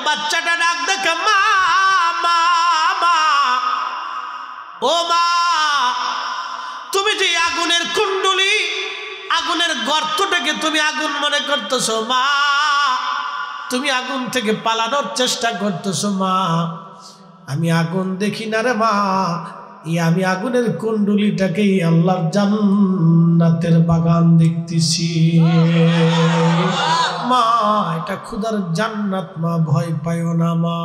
বাচ্চাটা ডাক দেখে মা মা মা, ও মা, তুমি যে আগুনের কুণ্ডলী, আগুনের গর্তটাকে তুমি আগুন মনে করতেছো মা, তুমি আগুন থেকে পালানোর চেষ্টা করতেছো মা, আমি আগুন দেখি না রে মা, আমি আগুনের কুণ্ডলীটাকেই আল্লাহর জান্নাতের বাগান দেখতেছি মা, এটা খুদার জান্নাত মা, ভয় পাইও না মা।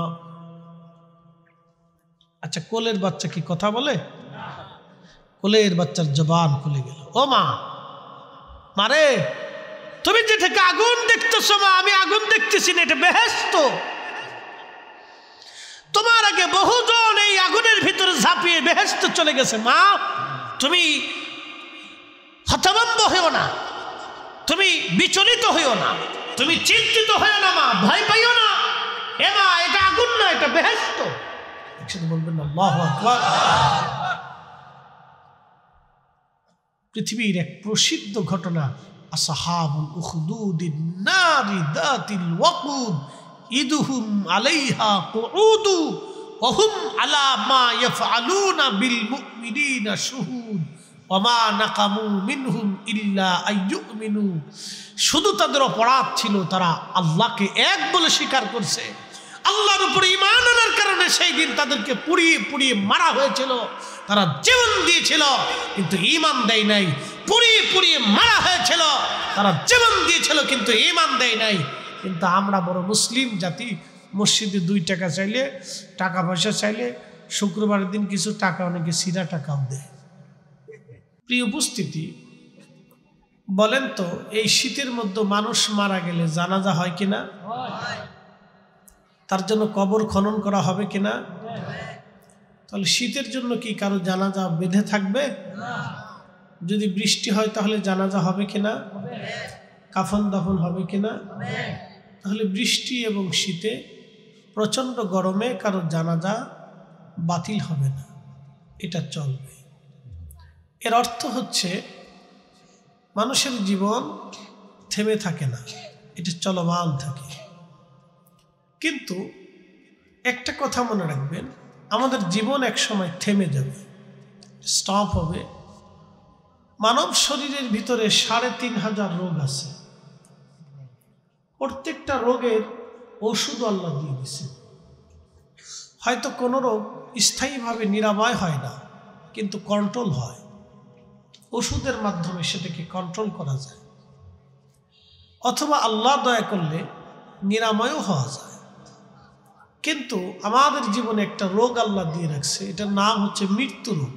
আচ্ছা, কোলের বাচ্চা কি কথা বলে? কোলের বাচ্চার জবান খুলে গেল। ও মা, মারে, তুমি যেটাকে আগুন দেখতেছো মা, আমি আগুন দেখতেছি না, এটা বেহেশত। তোমার আগে বহুজন এই আগুনের ভিতরে ঝাঁপিয়ে বেহেশত চলে গেছে মা, তুমি হতভম্ব হইও না, তুমি বিচলিত হইও না, তুমি চিন্তিত হইও না মা, ভয় পাইও না। এ মা, এটা আগুন না, এটা বেহেশত। একসাথে বলবেন আল্লাহু আকবার। পৃথিবীর এক প্রসিদ্ধ ঘটনা, আসহাবুল উখদুদিন নারি দাতিল ওয়াকুদ ইদহুম আলাইহা কুউদু ওয়া হুম আলা মা ইয়াফআলুনা বিল মুমিনিনা শুহুদ ওয়া মা নাকামু মিনহুম ইল্লা আইয়ুমিনু। শুধু তাদের অপরাধ ছিল তারা আল্লাহকে এক বলে স্বীকার করছে, আল্লাহর উপরে ঈমান আনার কারণে সেই দিন তাদেরকে পুড়িয়ে পুড়িয়ে মারা হয়েছিল। তারা জীবন দিয়েছিল কিন্তু ঈমান দেয় নাই, পুড়িয়ে পুড়িয়ে মারা হয়েছিল, তারা জীবন দিয়েছিল কিন্তু ঈমান দেয় নাই। কিন্তু আমরা বড় মুসলিম জাতি, মসজিদে 2 টাকা চাইলে, টাকা পয়সা চাইলে, শুক্রবারের দিন কিছু টাকা, অনেকে সিরা টাকাও দেয়। প্রিয় উপস্থিতি, বলেন তো এই শীতের মধ্যে মানুষ মারা গেলে জানাজা হয় কিনা? তার জন্য কবর খনন করা হবে কিনা? তাহলে শীতের জন্য কি কারো জানাজা বেঁধে থাকবে? যদি বৃষ্টি হয় তাহলে জানাজা হবে কিনা? কাফন দাফন হবে কিনা? তাহলে বৃষ্টি এবং শীতে, প্রচণ্ড গরমে কারো জানাজা বাতিল হবে না, এটা চলবে। এর অর্থ হচ্ছে মানুষের জীবন থেমে থাকে না, এটা চলমান থাকে। কিন্তু একটা কথা মনে রাখবেন, আমাদের জীবন এক সময় থেমে যাবে, স্টপ হবে। মানব শরীরের ভিতরে 3500 রোগ আছে, প্রত্যেকটা রোগের ওষুধ আল্লাহ দিয়ে দিয়েছে। হয়তো কোনো রোগ স্থায়ীভাবে নিরাময় হয় না, কিন্তু কন্ট্রোল হয়, ওষুধের মাধ্যমে সেটাকে কন্ট্রোল করা যায়। অথবা আল্লাহ দয়া করলে নিরাময়ও হওয়া যায়। কিন্তু আমাদের জীবনে একটা রোগ আল্লাহ দিয়ে রাখছে, এটার নাম হচ্ছে মৃত্যু রোগ।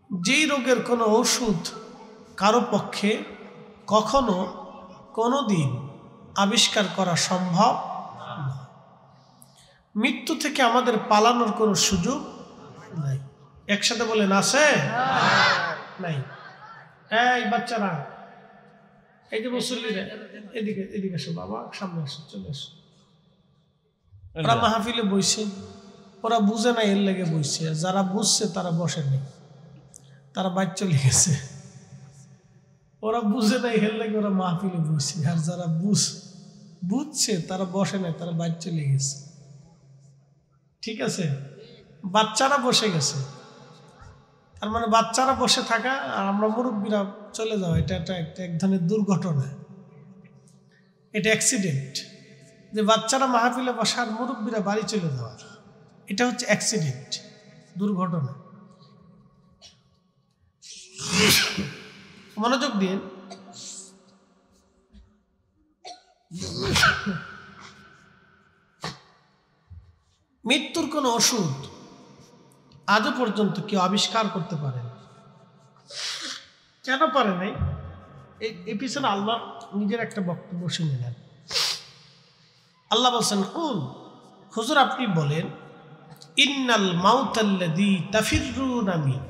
যেই রোগের কোনো ওষুধ কারো পক্ষে কখনো কোনো দিন আবিষ্কার করা সম্ভব না। মৃত্যু থেকে আমাদের পালানোর কোনো সুযোগ নাই। একসাথে বলেন, আছে? নাই। এই বাচ্চারা, এই যে মুসল্লিরা, এদিকে এদিকে আসো বাবা, সামনে আসো, চলে আসো। ওরা মাহফিলে বইছে, ওরা বুঝে না, এর লেগে বইছে। যারা বুঝছে তারা বসে নেই, তারা বাইরে চলে গেছে। ওরা বুঝে নাই, এর লেগে ওরা মাহফিলে বইছে। আর যারা বুঝছে তারা বসে নাই, তারা বাইরে চলে গেছে। ঠিক আছে, বাচ্চারা বসে গেছে, তার মানে বাচ্চারা বসে থাকা আর আমরা মুরব্বীরা চলে যাওয়া, এটা এক ধরনের দুর্ঘটনা, এটা অ্যাক্সিডেন্ট। যে বাচ্চারা মাহফিলে বসা আর মুরব্বীরা বাড়ি চলে যাওয়ার, এটা হচ্ছে অ্যাক্সিডেন্ট, দুর্ঘটনা। মনোযোগ দিন। মৃত্যুর কোনো ওষুধ আজও পর্যন্ত কেউ আবিষ্কার করতে পারে না। কেন পারে নাই? এই পিছনে আল্লাহ নিজের একটা বক্তব্য শুনে নেন। আল্লাহ বলছেন, কুল, হুজুর আপনি বলেন, ইন্নাল মাউতাল্লাযী তাফিররুনা মিন,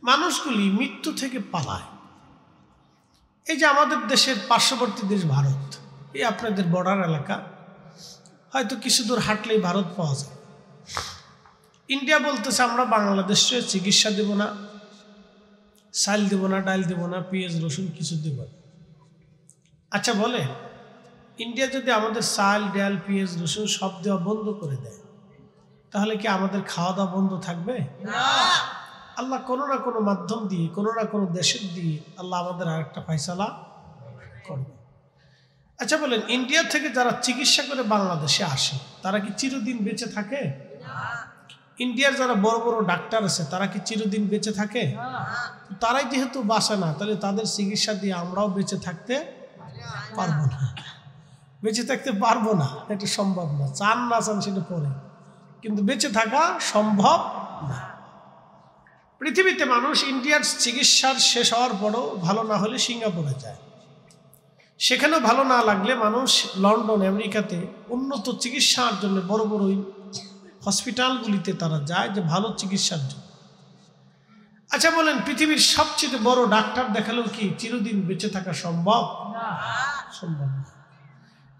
মানুষগুলি মৃত্যু থেকে পালায়। এই যে আমাদের দেশের পার্শ্ববর্তী দেশ ভারত, এই আপনাদের বর্ডার এলাকা, হয়তো কিছু দূর হাঁটলেই ভারত পাওয়া যায়। ইন্ডিয়া বলতেছে আমরা বাংলাদেশে চিকিৎসা দেব না, চাল দেব না, ডাল দেব না, পেঁয়াজ রসুন কিছু দেব না। আচ্ছা বলে, ইন্ডিয়া যদি আমাদের চাল ডাল পেঁয়াজ রসুন সব দেওয়া বন্ধ করে দেয়, তাহলে কি আমাদের খাওয়া দাওয়া বন্ধ থাকবে? আল্লাহ কোনো না কোনো মাধ্যম দিয়ে, কোনো না কোনো দেশের দিয়ে আল্লাহ আমাদের আরেকটা ফয়সালা করবে। আচ্ছা বলেন, ইন্ডিয়া থেকে যারা চিকিৎসা করে বাংলাদেশে আসে তারা কি চিরদিন বেঁচে থাকে? ইন্ডিয়ার যারা বড় বড় ডাক্তার আছে তারা কি চিরদিন বেঁচে থাকে? তারাই যেহেতু বাঁচে না, তাহলে তাদের চিকিৎসা দিয়ে আমরাও বেঁচে থাকতে পারবো না। বেঁচে থাকতে পারবো না, এটা সম্ভব না। চান না চান সেটা পরে, কিন্তু বেঁচে থাকা সম্ভব না। পৃথিবীতে মানুষ ইন্ডিয়ার চিকিৎসার শেষ হওয়ার পরও ভালো না হলে সিঙ্গাপুরে যায়, সেখানেও ভালো না লাগলে মানুষ লন্ডন আমেরিকাতে উন্নত চিকিৎসার জন্য বড় বড় হসপিটালগুলিতে তারা যায় যে ভালো চিকিৎসার জন্য। আচ্ছা বলেন, পৃথিবীর সবচেয়ে বড় ডাক্তার দেখালেও কি চিরদিন বেঁচে থাকা সম্ভব? সম্ভব না।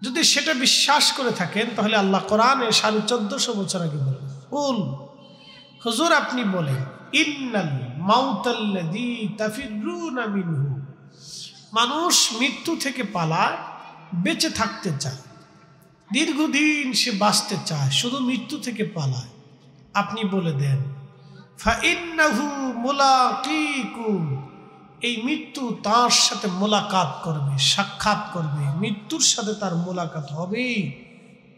যদি সেটা বিশ্বাস করে থাকেন তাহলে আল্লাহ কোরআনে 1450 বছর আগে বলেন, কুল হুজুর আপনি বলেন, ইন্নাল মাউতাল্লাযী তাফিরুনা মিনহু, মানুষ মৃত্যু থেকে পালায়, বেঁচে থাকতে চায়, দীর্ঘদিন সে বাঁচতে চায়, শুধু মৃত্যু থেকে পালায়। আপনি বলে দেন, ফাইন্নাহু মুলাকিকুম, এই মৃত্যু তার সাথে মোলাকাত করবে, সাক্ষাৎ করবে, মৃত্যুর সাথে তার মোলাকাত হবে।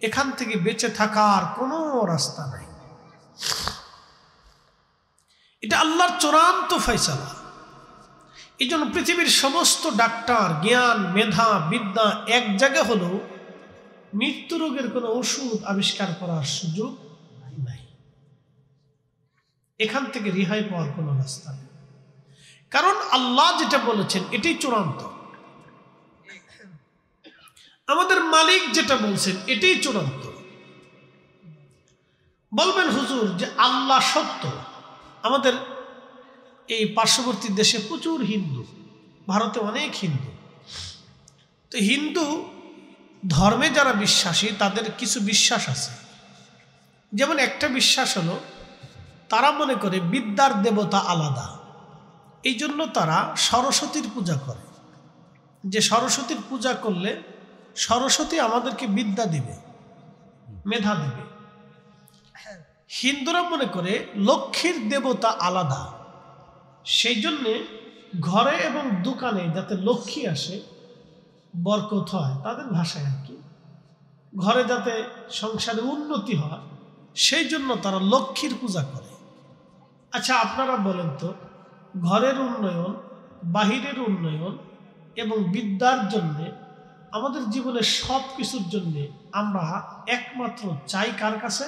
এখান থেকে বেঁচে থাকার কোনো রাস্তা নাই। এটা আল্লাহর চূড়ান্ত ফয়সালা। এই জন্য পৃথিবীর সমস্ত ডাক্তার, জ্ঞান, মেধা, বিদ্যা এক জায়গা হলো মৃত্যু রোগের কোনো ওষুধ আবিষ্কার করার সুযোগ নাই। এখান থেকে রেহাই পাওয়ার কোনো রাস্তা নেই, কারণ আল্লাহ যেটা বলেছেন এটাই চূড়ান্ত। আমাদের মালিক যেটা বলছেন এটাই চূড়ান্ত। বলবেন হুজুর যে আল্লাহ সত্য। আমাদের এই পার্শ্ববর্তী দেশে প্রচুর হিন্দু, ভারতে অনেক হিন্দু। তো হিন্দু ধর্মে যারা বিশ্বাসী তাদের কিছু বিশ্বাস আছে। যেমন একটা বিশ্বাস হলো, তারা মনে করে বিদ্যার দেবতা আলাদা, এই জন্য তারা সরস্বতীর পূজা করে, যে সরস্বতীর পূজা করলে সরস্বতী আমাদেরকে বিদ্যা দিবে, মেধা দিবে। হিন্দুরা মনে করে লক্ষ্মীর দেবতা আলাদা, সেই জন্যে ঘরে এবং দোকানে যাতে লক্ষ্মী আসে, বরকত হয়, তাদের ভাষায় আর কি, ঘরে যাতে সংসারে উন্নতি হয়, সেই জন্য তারা লক্ষ্মীর পূজা করে। আচ্ছা আপনারা বলেন তো, ঘরের উন্নয়ন, বাহিরের উন্নয়ন এবং বিদ্যার জন্যে, আমাদের জীবনের সব কিছুর জন্যে আমরা একমাত্র চাই কার কাছে?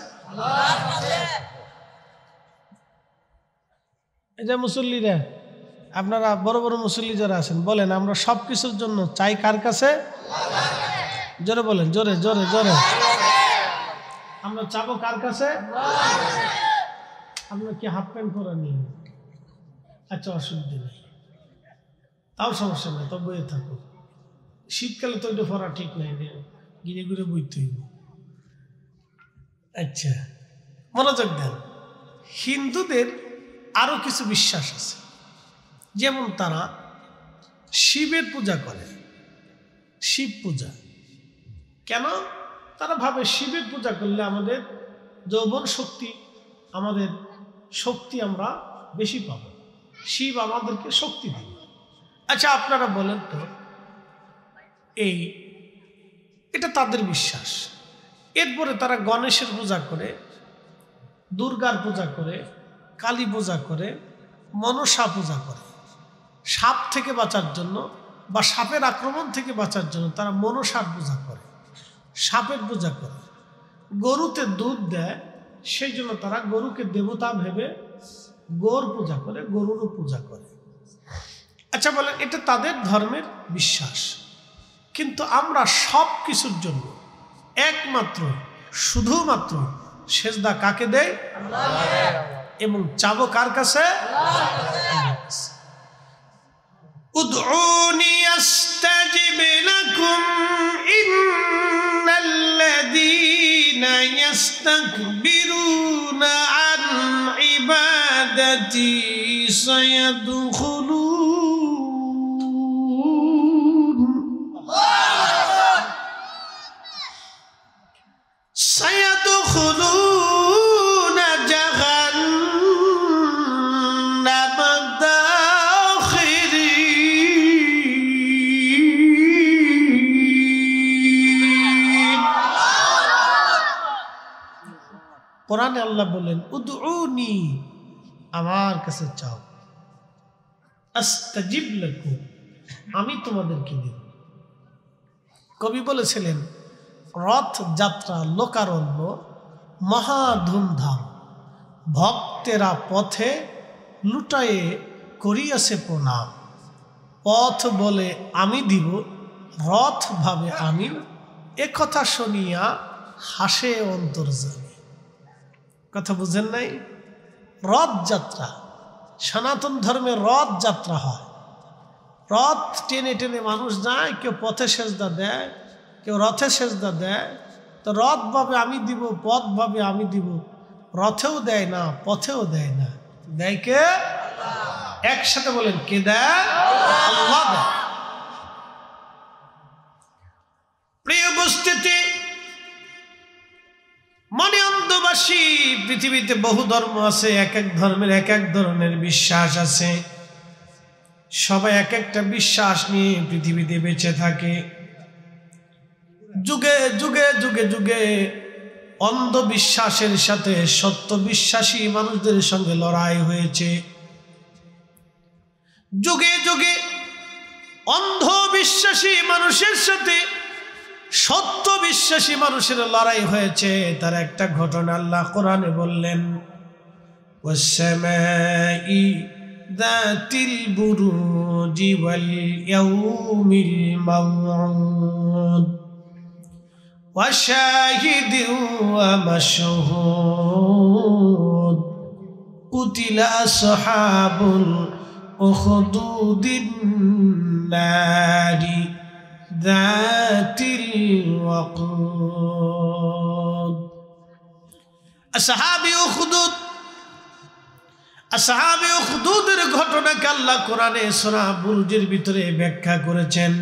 এই যে মুসল্লিরা, আপনারা বড় বড় মুসল্লি যারা আছেন, বলেন আমরা সব কিছুর জন্য চাই কার কাছে? জোরে বলেন, জোরে জোরে জোরে। আমরা চাবো কার কাছে? আপনার কি হাফ প্যান্ট পরা নেই? আচ্ছা অসুবিধা নেই, তাও সমস্যা নেই, তো বইয়ে থাকো। শীতকালে তো এটা পরা ঠিক নাই, গিরে ঘুরে বইতে হইব। আচ্ছা মনোযোগ দেন। হিন্দুদের আরো কিছু বিশ্বাস আছে, যেমন তারা শিবের পূজা করে, শিব পূজা। কেন? তারা ভাবে শিবের পূজা করলে আমাদের যৌবন শক্তি, আমাদের শক্তি আমরা বেশি পাবো, শিব আমাদেরকে শক্তি দিবে। আচ্ছা আপনারা বলেন তো, এটা তাদের বিশ্বাস। এরপরে তারা গণেশের পূজা করে, দুর্গার পূজা করে, কালী পূজা করে, মনসা পূজা করে। সাপ থেকে বাঁচার জন্য বা সাপের আক্রমণ থেকে বাঁচার জন্য তারা মনসার পূজা করে, সাপের পূজা করে। গরুতে দুধ দেয়, সেই জন্য তারা গরুকে দেবতা ভেবে গৌর পূজা করে, গরুরও পূজা করে। আচ্ছা বলেন, এটা তাদের ধর্মের বিশ্বাস। কিন্তু আমরা সব কিছুর জন্য একমাত্র শুধুমাত্র সেজদা কাকে দেয়? এবং চাবো কার কাছে? উদউনি আস্তাজিব লাকুম ইন্নাল্লাযীনা ইস্তাকবিরুনা আন ইবাদাতি সায়াদখুলুন। কোরআনে আল্লাহ বলেন উদউনি, আমার কাছে চাও, আস্তাজিব লাকুম, আমি তোমাদেরকে দেব। কবি বলেছিলেন রথ যাত্রা লোকারণ্য মহা ধুমধাম, ভক্তেরা পথে লুটায়ে করিয়াছে প্রণাম। পথ বলে আমি দিব, রথ ভাবে আমি, একথা শুনিয়া হাসে অন্তর্জামী। কথা বুঝেন নাই? রথযাত্রা, সনাতন ধর্মে রথযাত্রা হয়। রথ টেনে টেনে মানুষ যায়, কেউ পথে সেজদা দেয়, কেউ রথে সেজদা দেয়। তো রথ ভাবে আমি দিব, পথ ভাবে আমি দিব। রথেও দেয় না, পথেও দেয় না, দেয় কে? একসাথে বলেন, কে দেয়? আল্লাহ দেয়। প্রিয় উপস্থিতি, মনে অন্ধবাসী, পৃথিবীতে বহু ধর্ম আছে, এক এক ধর্মের এক এক ধরনের বিশ্বাস আছে। সবাই এক একটা বিশ্বাস নিয়ে পৃথিবীতে বেঁচে থাকে। যুগে যুগে যুগে যুগে অন্ধবিশ্বাসের সাথে সত্য বিশ্বাসী মানুষদের সঙ্গে লড়াই হয়েছে। যুগে যুগে অন্ধবিশ্বাসী মানুষের সাথে সত্য বিশ্বাসী মানুষের লড়াই হয়েছে। তার একটা ঘটনা আল্লাহ কোরআনে বললেন, ওয়াসসামাই যাতিল বুরুজি ওয়াল ইয়াউমিল মাউউদ ওয়া শাহিদিন ওয়া মাশহুদ কুতিলা আসহাবুল উখদুদিন নারি যাতিল ওয়াকুদ। আসহাবে উখদুদ, আসহাবে উখদুদের ঘটনাকে আল্লাহ কোরআনে সূরা বুরুজের ভিতরে ব্যাখ্যা করেছেন।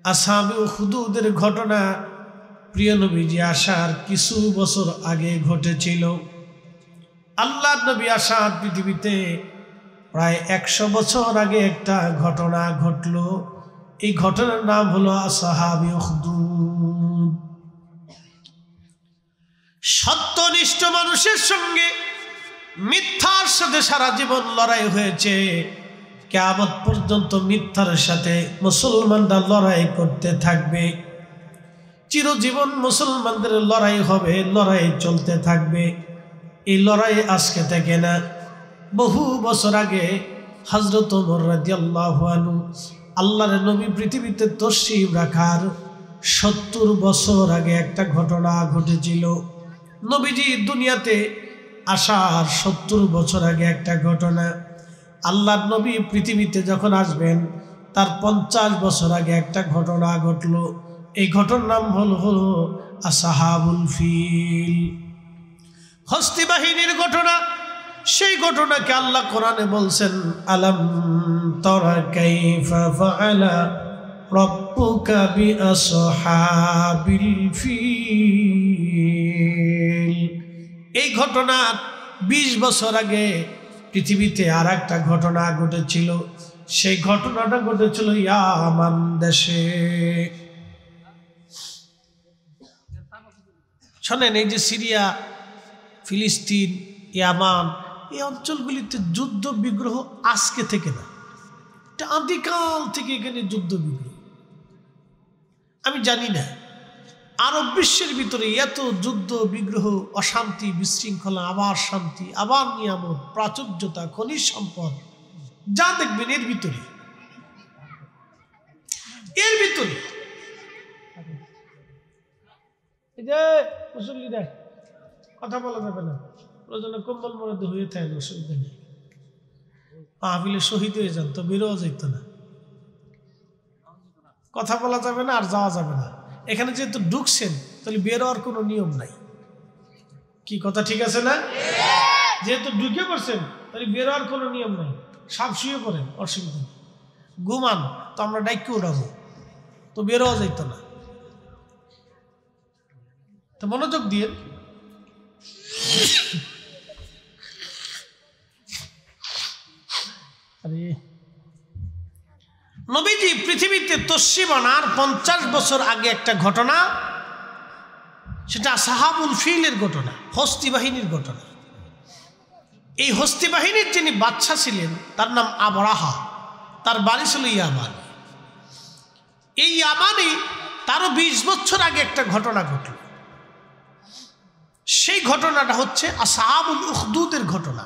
আসহাবে উখদুদের ঘটনা প্রিয় নবীজি আসার কিছু বছর আগে ঘটেছিল। আল্লাহর নবী আসার পৃথিবীতে প্রায় 100 বছর আগে একটা ঘটনা ঘটল। এই ঘটনার নাম হলো আসহাবে উখদুদ। সত্যনিষ্ঠ মানুষের সঙ্গে মিথ্যার সাথে সারা জীবন লড়াই হয়েছে। কিয়ামত পর্যন্ত মিথ্যার সাথে মুসলমানরা লড়াই করতে থাকবে। চিরজীবন মুসলমানদের লড়াই হবে, লড়াই চলতে থাকবে। এই লড়াই আজকে থেকে না, বহু বছর আগে হযরত ওমর রাদিয়াল্লাহু আনহু আল্লাহর নবী পৃথিবীতে তশরিফ রাখার 70 বছর আগে একটা ঘটনা ঘটেছিল। নবীজি দুনিয়াতে আসার 70 বছর আগে একটা ঘটনা। আল্লাহর নবী পৃথিবীতে যখন আসবেন তার 50 বছর আগে একটা ঘটনা ঘটল। এই ঘটনার নাম হলো আসহাবুল ফিল, হস্তি বাহিনীর ঘটনা। সেই ঘটনাকে আল্লাহ কোরআনে বলছেন, আলাম তারা কাইফা ফাআলা রাব্বুকা বিআসহাবিল ফিল। এই ঘটনা 20 বছর আগে পৃথিবীতে আর একটা ঘটনা ঘটেছিল। সেই ঘটনাটা ঘটেছিল ইয়ামান দেশে। শোনেন, এই যে সিরিয়া, ফিলিস্তিন, ইয়ামান, এই অঞ্চলগুলিতে যুদ্ধ বিগ্রহ আজকে থেকে না, এটা আদিকাল থেকে এখানে যুদ্ধ বিগ্রহ। আমি জানি না আরব বিশ্বের ভিতরে এত যুদ্ধ বিগ্রহ, অশান্তি, বিশৃঙ্খলা, আবার শান্তি, আবার নিয়ামত, প্রাচুর্যতা, খনিজ সম্পদ, যা দেখবেন এর ভিতরে এই যে মুসল্লিরা কথা বলা যাবে না, প্রয়োজনে কম্বল মরদে হয়ে থাকে, অসুবিধা নেই। মাহফিলে শহীদ হয়ে যান তো বেরোয়া যেত না, কথা বলা যাবে না আর যাওয়া যাবে না। এখানে যেহেতু ঢুকছেন তাহলে বেরোয়ার কোনো নিয়ম নাই। কি কথা ঠিক আছে না? যেহেতু ঢুকে পড়ছেন তাহলে বেরোয়ার কোনো নিয়ম নাই। সাপ শুয়ে পড়েন, অসুবিধা নেই। ঘুমান তো আমরা ডাইকে উঠাবো, তো বেরোয়া যাইত না। তো মনোযোগ দিয়ে নবীজি পৃথিবীতে তসবি বানার 50 বছর আগে একটা ঘটনা, সেটা আসহাবুল ফিলের ঘটনা, হস্তি বাহিনীর ঘটনা। এই হস্তি বাহিনীর যিনি বাদশা ছিলেন তার নাম আবরাহা, তার বাড়ি ছিল ইয়ামান। এই ইয়ামানে তারও 20 বছর আগে একটা ঘটনা ঘটল। সেই ঘটনাটা হচ্ছে আসহাবুল উখদুদের ঘটনা।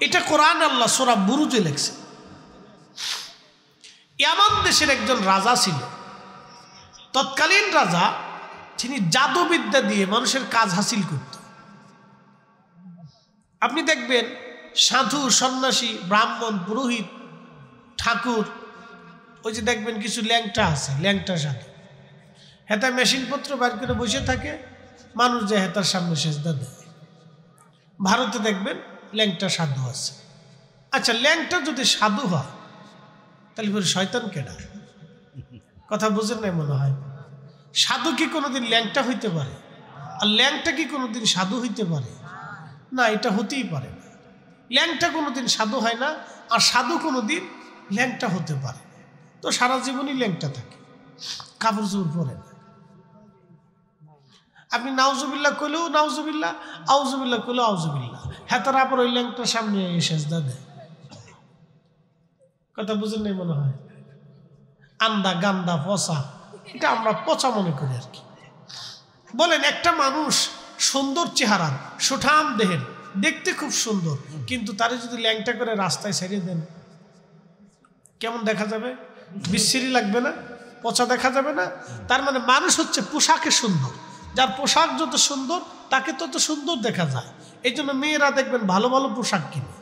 এটা কোরআন আল্লাহ সূরা বুরুজে লেখছে। ইয়ামান দেশের একজন রাজা ছিল। তৎকালীন রাজা, তিনি জাদুবিদ্যা দিয়ে মানুষের কাজ হাসিল করত। আপনি দেখবেন সাধু, সন্ন্যাসী, ব্রাহ্মণ, পুরোহিত, ঠাকুর, ওই যে দেখবেন কিছু ল্যাংটা আছে, ল্যাংটা সাধু, হেতা মেশিনপত্র বার করে বসে থাকে, মানুষ যে হেতার সামনে সেজদা দেয়। ভারতে দেখবেন ল্যাংটা সাধু আছে। আচ্ছা, ল্যাংটা যদি সাধু হয় তাহলে পরে শয়তান কেডা? কথা বুঝেন নাই মনে হয়। সাধু কি কোনোদিন ল্যাংটা হইতে পারে? আর ল্যাংটা কি কোনোদিন সাধু হইতে পারে? না, এটা হতেই পারে না। ল্যাংটা কোনোদিন সাধু হয় না, আর সাধু কোনোদিন ল্যাংটা হতে পারে। তো সারা জীবনই ল্যাংটা থাকে, কাপড় চোপড় পরে না। আপনি নাউজুবিল্লাহ কইলেও নাউজুবিল্লাহ, আউজুবিল্লাহ কইলেও আউজুবিল্লাহ, হ্যাঁ তার আবার ওই ল্যাংটার সামনে সেজদা দেয়। কথা বুঝেন নাই মনে হয়। আন্দা গান্দা পচা, এটা আমরা পচা মনে করি আর কি। বলেন, একটা মানুষ সুন্দর চেহারার, সুঠাম দেহের, দেখতে খুব সুন্দর, কিন্তু তারে যদি ল্যাংটা করে রাস্তায় ছেড়ে দেন, কেমন দেখা যাবে? বিশ্রী লাগবে না? পচা দেখা যাবে না? তার মানে মানুষ হচ্ছে পোশাকে সুন্দর। যার পোশাক যত সুন্দর তাকে তত সুন্দর দেখা যায়। এই জন্য মেয়েরা দেখবেন ভালো ভালো পোশাক কিনে,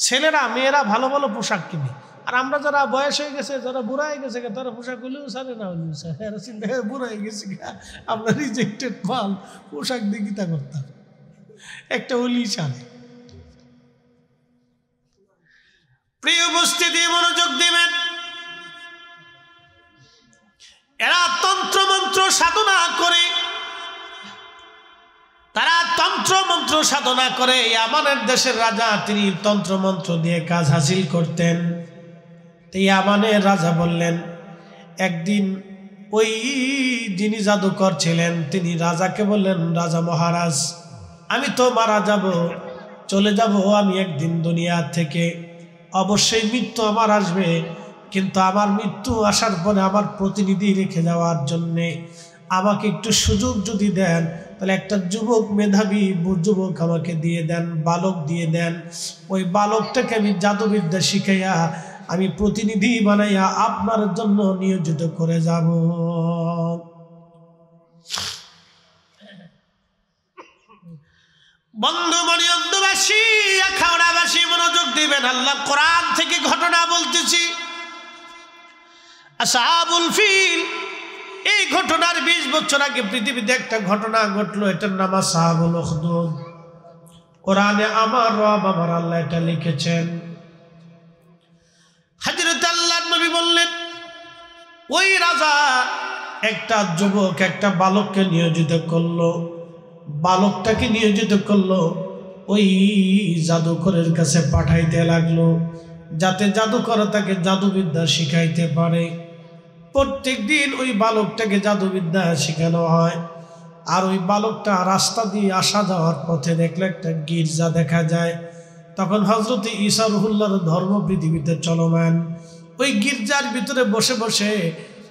ছেলেরা মেয়েরা ভালো ভালো পোশাক কিনে। আর আমরা যারা বয়স হয়ে গেছে, যারা বুড়া হয়ে গেছে, তারা পোশাক হলেও সারে না হলেও সারে, চিন্তা করে বুড়া হয়ে গেছে, আমরা রিজেক্টেড মাল, পোশাক দিয়ে গীতা করতাম, একটা হলেই সারে। প্রিয় উপস্থিতি, মনোযোগ দিবেন। এরা তন্ত্র মন্ত্র সাধনা করে, তারা তন্ত্র মন্ত্র সাধনা করে। ইয়ামানের দেশের রাজা, তিনি তন্ত্র মন্ত্র দিয়ে কাজ হাসিল করতেন। ইয়ামানের রাজা বললেন, একদিন ওই যিনি জাদুকর ছিলেন তিনি রাজাকে বললেন, রাজা মহারাজ, আমি তো মারা যাব, চলে যাব আমি একদিন দুনিয়া থেকে, অবশ্যই মৃত্যু আমার আসবে, কিন্তু আমার মৃত্যু আসার পরে আমার প্রতিনিধি রেখে যাওয়ার জন্যে আমাকে একটু সুযোগ যদি দেন, তাহলে একটা যুবক, মেধাবী যুবক আমাকে দিয়ে দেন, বালক দিয়ে দেন। ওই বালকটাকে আমি জাদুবিদ্যা শিখাইয়া আমি প্রতিনিধি বানাইয়া আপনার জন্য নিয়োজিত করে যাব। বন্ধু মনিয়ন্দবাসী, আখাউড়াবাসী, মনোযোগ দিবেন। আল্লাহ কোরআন থেকে ঘটনা বলতেছি। আসহাবুল ফিল, এই ঘটনার 20 বছর আগে পৃথিবীতে একটা ঘটনা ঘটলো, এটার নাম আসহাবুল উখদুদ। কোরআনে আমার রব, আমার আল্লাহ এটা লিখেছেন। হযরত আল্লাহর নবী বললেন, ওই রাজা একটা যুবক, একটা বালককে নিয়োজিত করলো। বালকটাকে নিয়োজিত করলো, ওই জাদুকরের কাছে পাঠাইতে লাগলো, যাতে জাদুকর তাকে জাদুবিদ্যা শিখাইতে পারে। প্রত্যেক দিন ওই বালকটাকে জাদুবিদ্যা শেখানো হয়। আর ওই বালকটা রাস্তা দিয়ে আসা যাওয়ার পথে দেখলে একটা গির্জা দেখা যায়। তখন হযরত ঈসা রুহুল্লাহর ধর্ম পৃথিবীতে চলমান। ওই গির্জার ভিতরে বসে বসে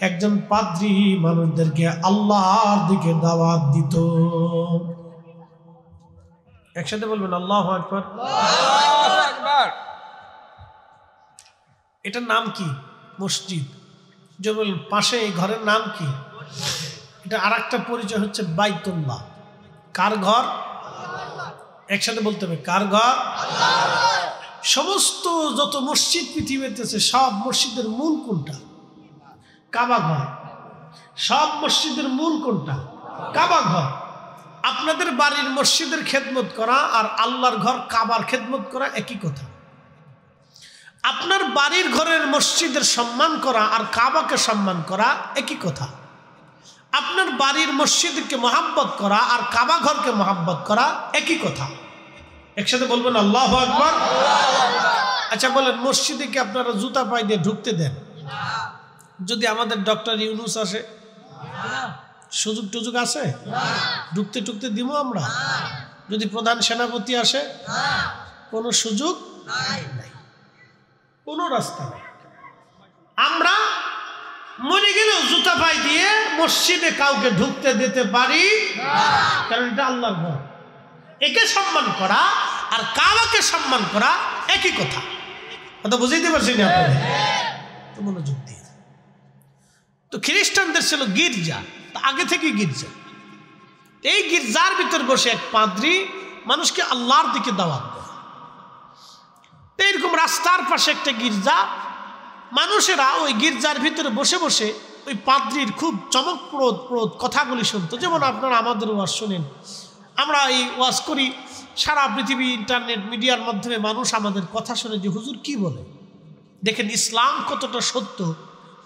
একজন পাদ্রী মানুষদেরকে আল্লাহর দিকে দাওয়াত দিত। একসাথে বলবেন আল্লাহু আকবার। এটার নাম কি? মসজিদ। যে বললেন পাশে এই ঘরের নাম কি? এটা আর একটা পরিচয় হচ্ছে বাইতুল্লাহ। কার ঘর? একসাথে বলতে হবে, কার ঘর? সমস্ত যত মসজিদ পৃথিবীতে আছে, সব মসজিদের মূল কোনটা? কাবা ঘর। সব মসজিদের মূল কোনটা? কাবা ঘর। আপনাদের বাড়ির মসজিদের খেদমত করা আর আল্লাহর ঘর কাবার খেদমত করা একই কথা। আপনার বাড়ির ঘরের মসজিদের সম্মান করা আর কাবাকে সম্মান করা একই কথা। আপনার বাড়ির মসজিদকে মহাব্বত করা আর কাবা ঘরকে মহাব্বত করা একই কথা। একসাথে বলবেন আল্লাহু আকবার। আচ্ছা বলেন, মসজিদে কি আপনারা জুতা পায়ে দিয়ে ঢুকতে দেন? যদি আমাদের ডক্টর ইউনূস আসে, সুযোগ টুযোগ আছে? ঢুকতে টুকতে দিব আমরা? যদি প্রধান সেনাপতি আসে, কোনো সুযোগ নাই, কোনো রাস্তা নাই। আমরা মরে গেলেও জুতা পায়ে দিয়ে মসজিদে কাউকে ঢুকতে দিতে পারি, কারণ এটা আল্লাহর ঘর। একে সম্মান করা আর কাবাকে সম্মান করা একই কথা। কথা বুঝাইতে পারছি না আপনাদের? তো মনোযোগ দিয়ে। তো খ্রিস্টানদের ছিল গির্জা, আগে থেকে গির্জা। এই গির্জার ভিতর বসে এক পাদ্রী মানুষকে আল্লাহর দিকে দাওয়াত দেয়। এইরকম রাস্তার পাশে একটা গির্জা, মানুষেরা ওই গির্জার ভিতরে বসে বসে ওই পাদ্রীর খুব চমকপ্রদ কথাগুলি শুনতো। যেমন আপনারা আমাদের ওয়াজ শোনেন, আমরা এই ওয়াজ করি, সারা পৃথিবী ইন্টারনেট মিডিয়ার মাধ্যমে মানুষ আমাদের কথা শুনে যে হুজুর কি বলে। দেখেন ইসলাম কতটা সত্য,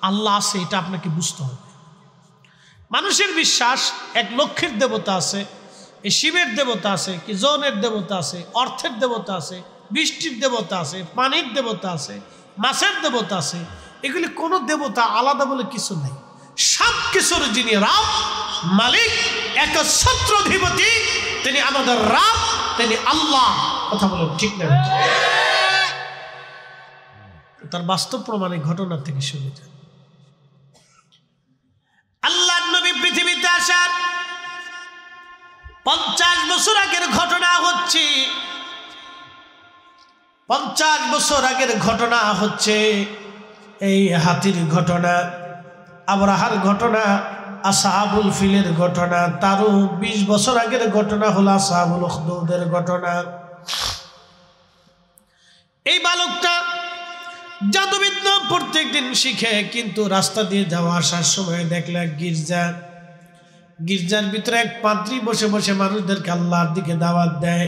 আল্লাহ আছে এটা আপনাকে বুঝতে হবে। মানুষের বিশ্বাস এক লক্ষ্মীর দেবতা আছে, এই শিবের দেবতা আছে, কি জনের দেবতা আছে, অর্থের দেবতা আছে, বৃষ্টির দেবতা আছে, পানির দেবতা আছে, মাছের দেবতা আছে। এগুলি কোনো দেবতা আলাদা বলে কিছু নেই। সব কিছুর যিনি রাব, মালিক, একচ্ছত্র অধিপতি, তিনি আমাদের রাব, তিনি আল্লাহ। কথা বলেন ঠিক না? তার বাস্তব প্রমাণে ঘটনা থেকে শুনে যান। আল্লাহর নবী পৃথিবীতে আসার 50 বছর আগের ঘটনা হচ্ছে। 50 বছর আগের ঘটনা হচ্ছে এই হাতির ঘটনা, আবরাহার ঘটনা, আসহাবুল ফিলের ঘটনা। তারও 20 বছর আগের ঘটনা হলো আসহাবুল উখদুদের ঘটনা। এই বালকটা জাদুবিদ্যা প্রত্যেক দিন শিখে, কিন্তু রাস্তা দিয়ে যাওয়া আসার সময় দেখলে গির্জার ভিতরে এক পাদ্রী বসে বসে মানুষদেরকে আল্লাহর দিকে দাওয়াত দেয়।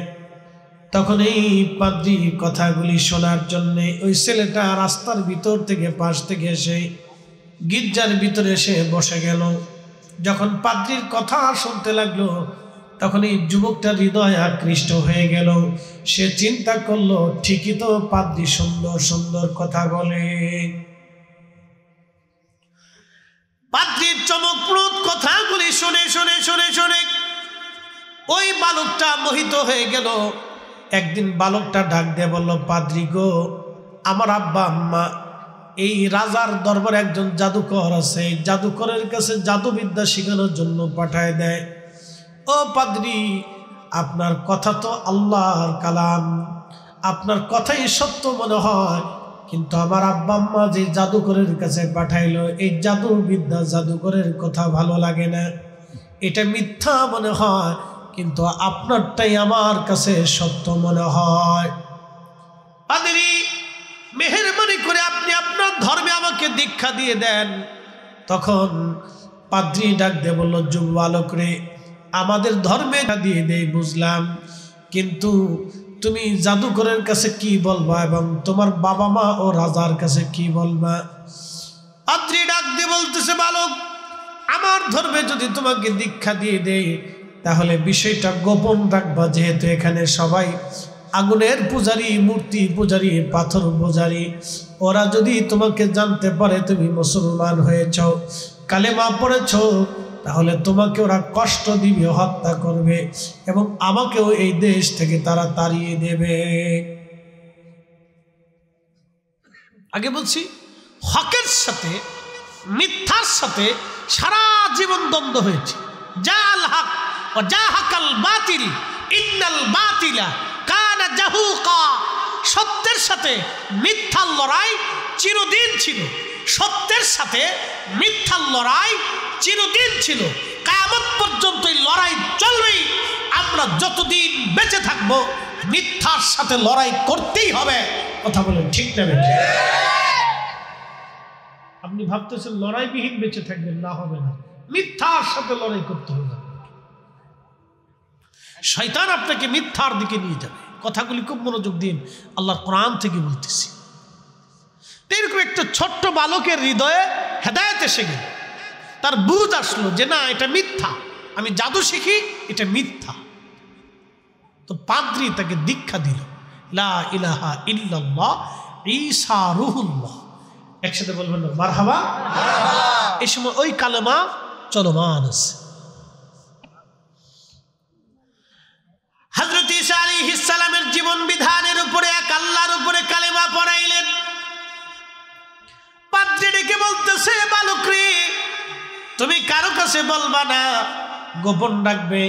তখন এই পাদ্রী কথাগুলি শোনার জন্য ওই ছেলেটা রাস্তার ভিতর থেকে পাশ থেকে এসে গির্জার ভিতরে এসে বসে গেল। যখন পাদ্রীর কথা শুনতে লাগলো, তখন এই যুবকটার হৃদয় আকৃষ্ট হয়ে গেল। সে চিন্তা করলো, ঠিকই তো পাদ্রী সুন্দর সুন্দর কথা বলে। পাদ্রীর চমকপ্রদ কথাগুলি শুনে শুনে শুনে শুনে ওই বালকটা মোহিত হয়ে গেল। একদিন বালকটা ডাক দিয়ে বলল, পাদ্রী গো, আমার আব্বা আম্মা এই রাজার দরবারে একজন জাদুকর আছে, জাদুকরের কাছে জাদুবিদ্যা শেখানোর জন্য পাঠায় দেয়। ও পাদ্রী, আপনার কথা তো আল্লাহর কালাম, আপনার কথাই সত্য মনে হয়, কিন্তু আমার আব্বা আম্মা যে জাদুকরের কাছে পাঠাইলো, এই জাদুবিদ্যা জাদুকরের কথা ভালো লাগে না, এটা মিথ্যা মনে হয়, কিন্তু আপনারটাই আমার কাছে সত্য মনে হয়। পাদ্রী, মেহেরবানি করে আপনি আপনার ধর্মে আমাকে দীক্ষা দিয়ে দেন। তখন পাদ্রী ডাক দিয়ে বলল, যুব বালক রে, আমাদের ধর্মে দিয়ে দেই বুঝলাম, কিন্তু তুমি জাদুকরের কাছে কি বলবা এবং তোমার বাবা মা ও রাজার কাছে কি বলবা? পাদ্রী ডাক দিয়ে বলতেছে, বালক, আমার ধর্মে যদি তোমাকে দীক্ষা দিয়ে দেই, তাহলে বিষয়টা গোপন রাখবা, যেহেতু এখানে সবাই আগুনের পূজারী, মূর্তি পূজারী, পাথর পূজারী। ওরা যদি তোমাকে জানতে পারে তুমি মুসলমান হয়েছ, কালেমা পড়েছ, তাহলে তোমাকে ওরা কষ্ট দিবে, হত্যা করবে, এবং আমাকেও এই দেশ থেকে তারা তাড়িয়ে দেবে। আগে বলছি, হকের সাথে মিথ্যার সাথে সারা জীবন দ্বন্দ্ব হয়েছে। জাল হক ও জাহাকাল বাতিল, ইন্নাল বাতিলা কানা জাহুকা। সত্যের সাথে মিথ্যার লড়াই চিরদিন ছিল, সত্যের সাথে মিথ্যার লড়াই চিরদিন ছিল, কিয়ামত পর্যন্ত এই লড়াই চলবেই। আমরা যতদিন বেঁচে থাকব, মিথ্যার সাথে লড়াই করতেই হবে। কথা বলেন ঠিক না? আপনি ভাবতেছেন লড়াইবিহীন বেঁচে থাকবেন, না, হবে না, মিথ্যার সাথে লড়াই করতে হবে। শয়তান আপনাকে মিথ্যার দিকে নিয়ে যাবে। কথাগুলি খুব মনোযোগ দিন, আল্লাহর কোরআন থেকে বলতেছি। এরকম একটা ছোট্ট বালকের হৃদয়ে হেদায়েত এসে গেল, তার বুঝ আসলো যে না, এটা মিথ্যা, আমি জাদু শিখি, এটা মিথ্যা। তো পাদ্রী তাকে দীক্ষা দিল, লা ইলাহা ইল্লাল্লাহ ঈসা রূহুল্লাহ। একসাথে বলবেন না মারহাবা। এই সময় ওই কালেমা চলমান আছে। হযরত ঈসা আলাইহিস সালামের জীবন বিধানের উপরে এক আল্লাহর উপরে কালেমা পড়াইলেন। পাদ্রী ডেকে বলতেছে, বালক রে, তুমি কারো কাছে বলবা না, গোপন রাখবে,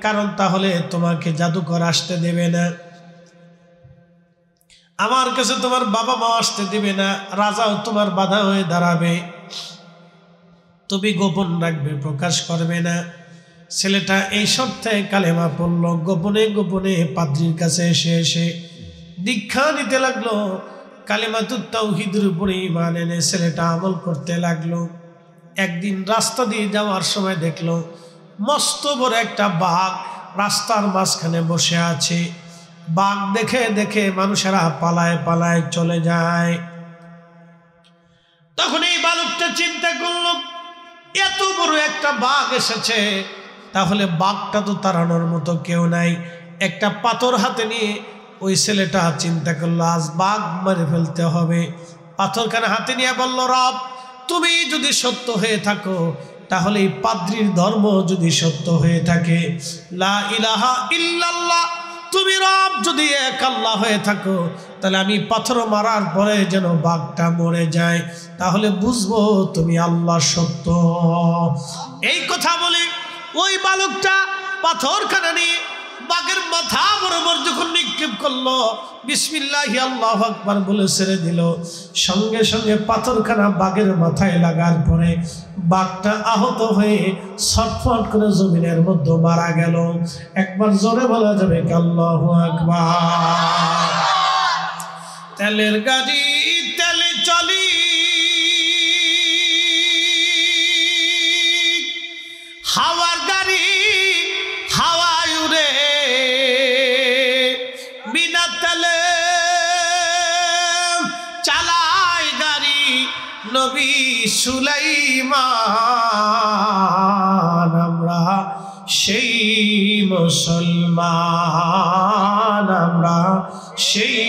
কারণ তাহলে তোমাকে জাদুকর আসতে দেবে না, আমার কাছে তোমার বাবা মা আসতে দেবে না, রাজাও তোমার বাধা হয়ে দাঁড়াবে, তুমি গোপন রাখবে, প্রকাশ করবে না। ছেলেটা এই শর্তে কালেমা পড়ল। গোপনে গোপনে পাদ্রীর কাছে এসে দীক্ষা নিতে লাগলো। কালেমাতুত তাওহীদের উপরে ঈমান এনে ছেলেটা আমল করতে লাগলো। একদিন রাস্তা দিয়ে যাওয়ার সময় দেখলো মস্ত বড় একটা বাঘ রাস্তার মাঝখানে বসে আছে। বাঘ দেখে দেখে মানুষেরা পালায় পালায় চলে যায়। তখন এই বালকটা চিন্তা করলো, এত বড় একটা বাঘ এসেছে, তাহলে বাঘটা তো তাড়ানোর মতো কেউ নাই। একটা পাথর হাতে নিয়ে ওই ছেলেটা চিন্তা করলো, আজ বাঘ মেরে ফেলতে হবে। পাথরখানা হাতে নিয়ে বলল, রব তুমি যদি সত্য হয়ে থাকো, তাহলে এই পাদ্রীর ধর্ম যদি সত্য হয়ে থাকে, লা ইলাহা ইল্লাল্লাহ, তুমি রব যদি এক আল্লাহ হয়ে থাকো, তাহলে আমি পাথর মারার পরে যেন বাঘটা মরে যায়, তাহলে বুঝবো তুমি আল্লাহ সত্য। এই কথা বলে ওই বালকটা পাথরখানা নিয়ে বাঘের মাথা বরাবর যখন নিক্ষেপ করলো, বিসমিল্লাহি আল্লাহু আকবার বলে ছেড়ে দিল, সঙ্গে সঙ্গে পাথরখানা বাঘের মাথায় লাগার পরে বাঘটা আহত হয়ে ছটফট করে জমিনের মধ্যে মারা গেল। একবার জোরে বলা যাবে আল্লাহু আকবার। তেলের গাড়ি তেলে চলি, হাওয়ার গাড়ি হাওয়ায় উড়ে, বিনা তেলে চালায় গাড়ি নবী সুলাইমান। আমরা সেই মুসলমান, আমরা সেই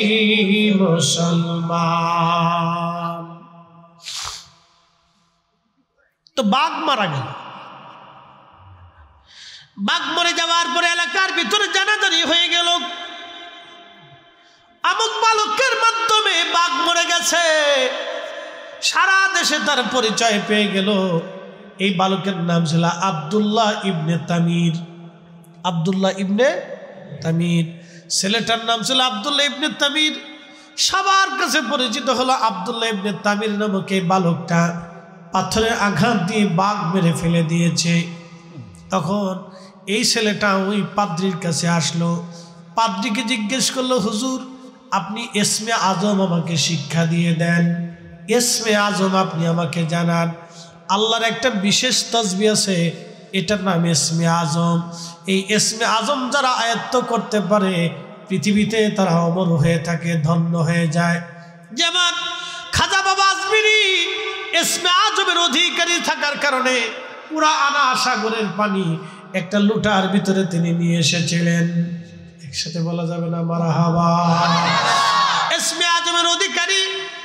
মুসলমান। তো বাঘ মারা গেল। বাঘ মরে যাওয়ার পরে এলাকার ভিতরে জানাজানি হয়ে গেল, আমুক বালকের মাধ্যমে বাঘ মরে গেছে। সারা দেশে তার পরিচয় পেয়ে গেল। এই বালকের নাম ছিল আব্দুল্লাহ ইবনে তামির। আব্দুল্লাহ ইবনে তামির, ছেলেটার নাম ছিল আব্দুল্লাহ ইবনে তামির। সবার কাছে পরিচিত হলো আব্দুল্লাহ ইবনে তামির নামক এই বালকটা পাথরের আঘাত দিয়ে বাঘ মেরে ফেলে দিয়েছে। তখন এই ছেলেটা ওই পাদ্রীর কাছে আসলো। পাদ্রীকে জিজ্ঞেস করলো, হুজুর আপনি ইসমে আজম আমাকে শিক্ষা দিয়ে দেন, ইসমে আজম আপনি আমাকে জানান। আল্লাহর একটা বিশেষ তাসবিহ আছে, এটার নাম ইসমে আজম। এই ইসমে আজম যারা আয়ত্ত করতে পারে পৃথিবীতে তারা অমর হয়ে থাকে, ধন্য হয়ে যায়। যেমন খাজা বাবা আজমিরি ইসমে আজমের অধিকারী থাকার কারণে পুরা আনা সাগরের পানি একটা লুটার ভিতরে তিনি নিয়ে এসেছিলেন। একসাথে বলা যাবে না মারহাবা। ইসমে আজমের অধিকারী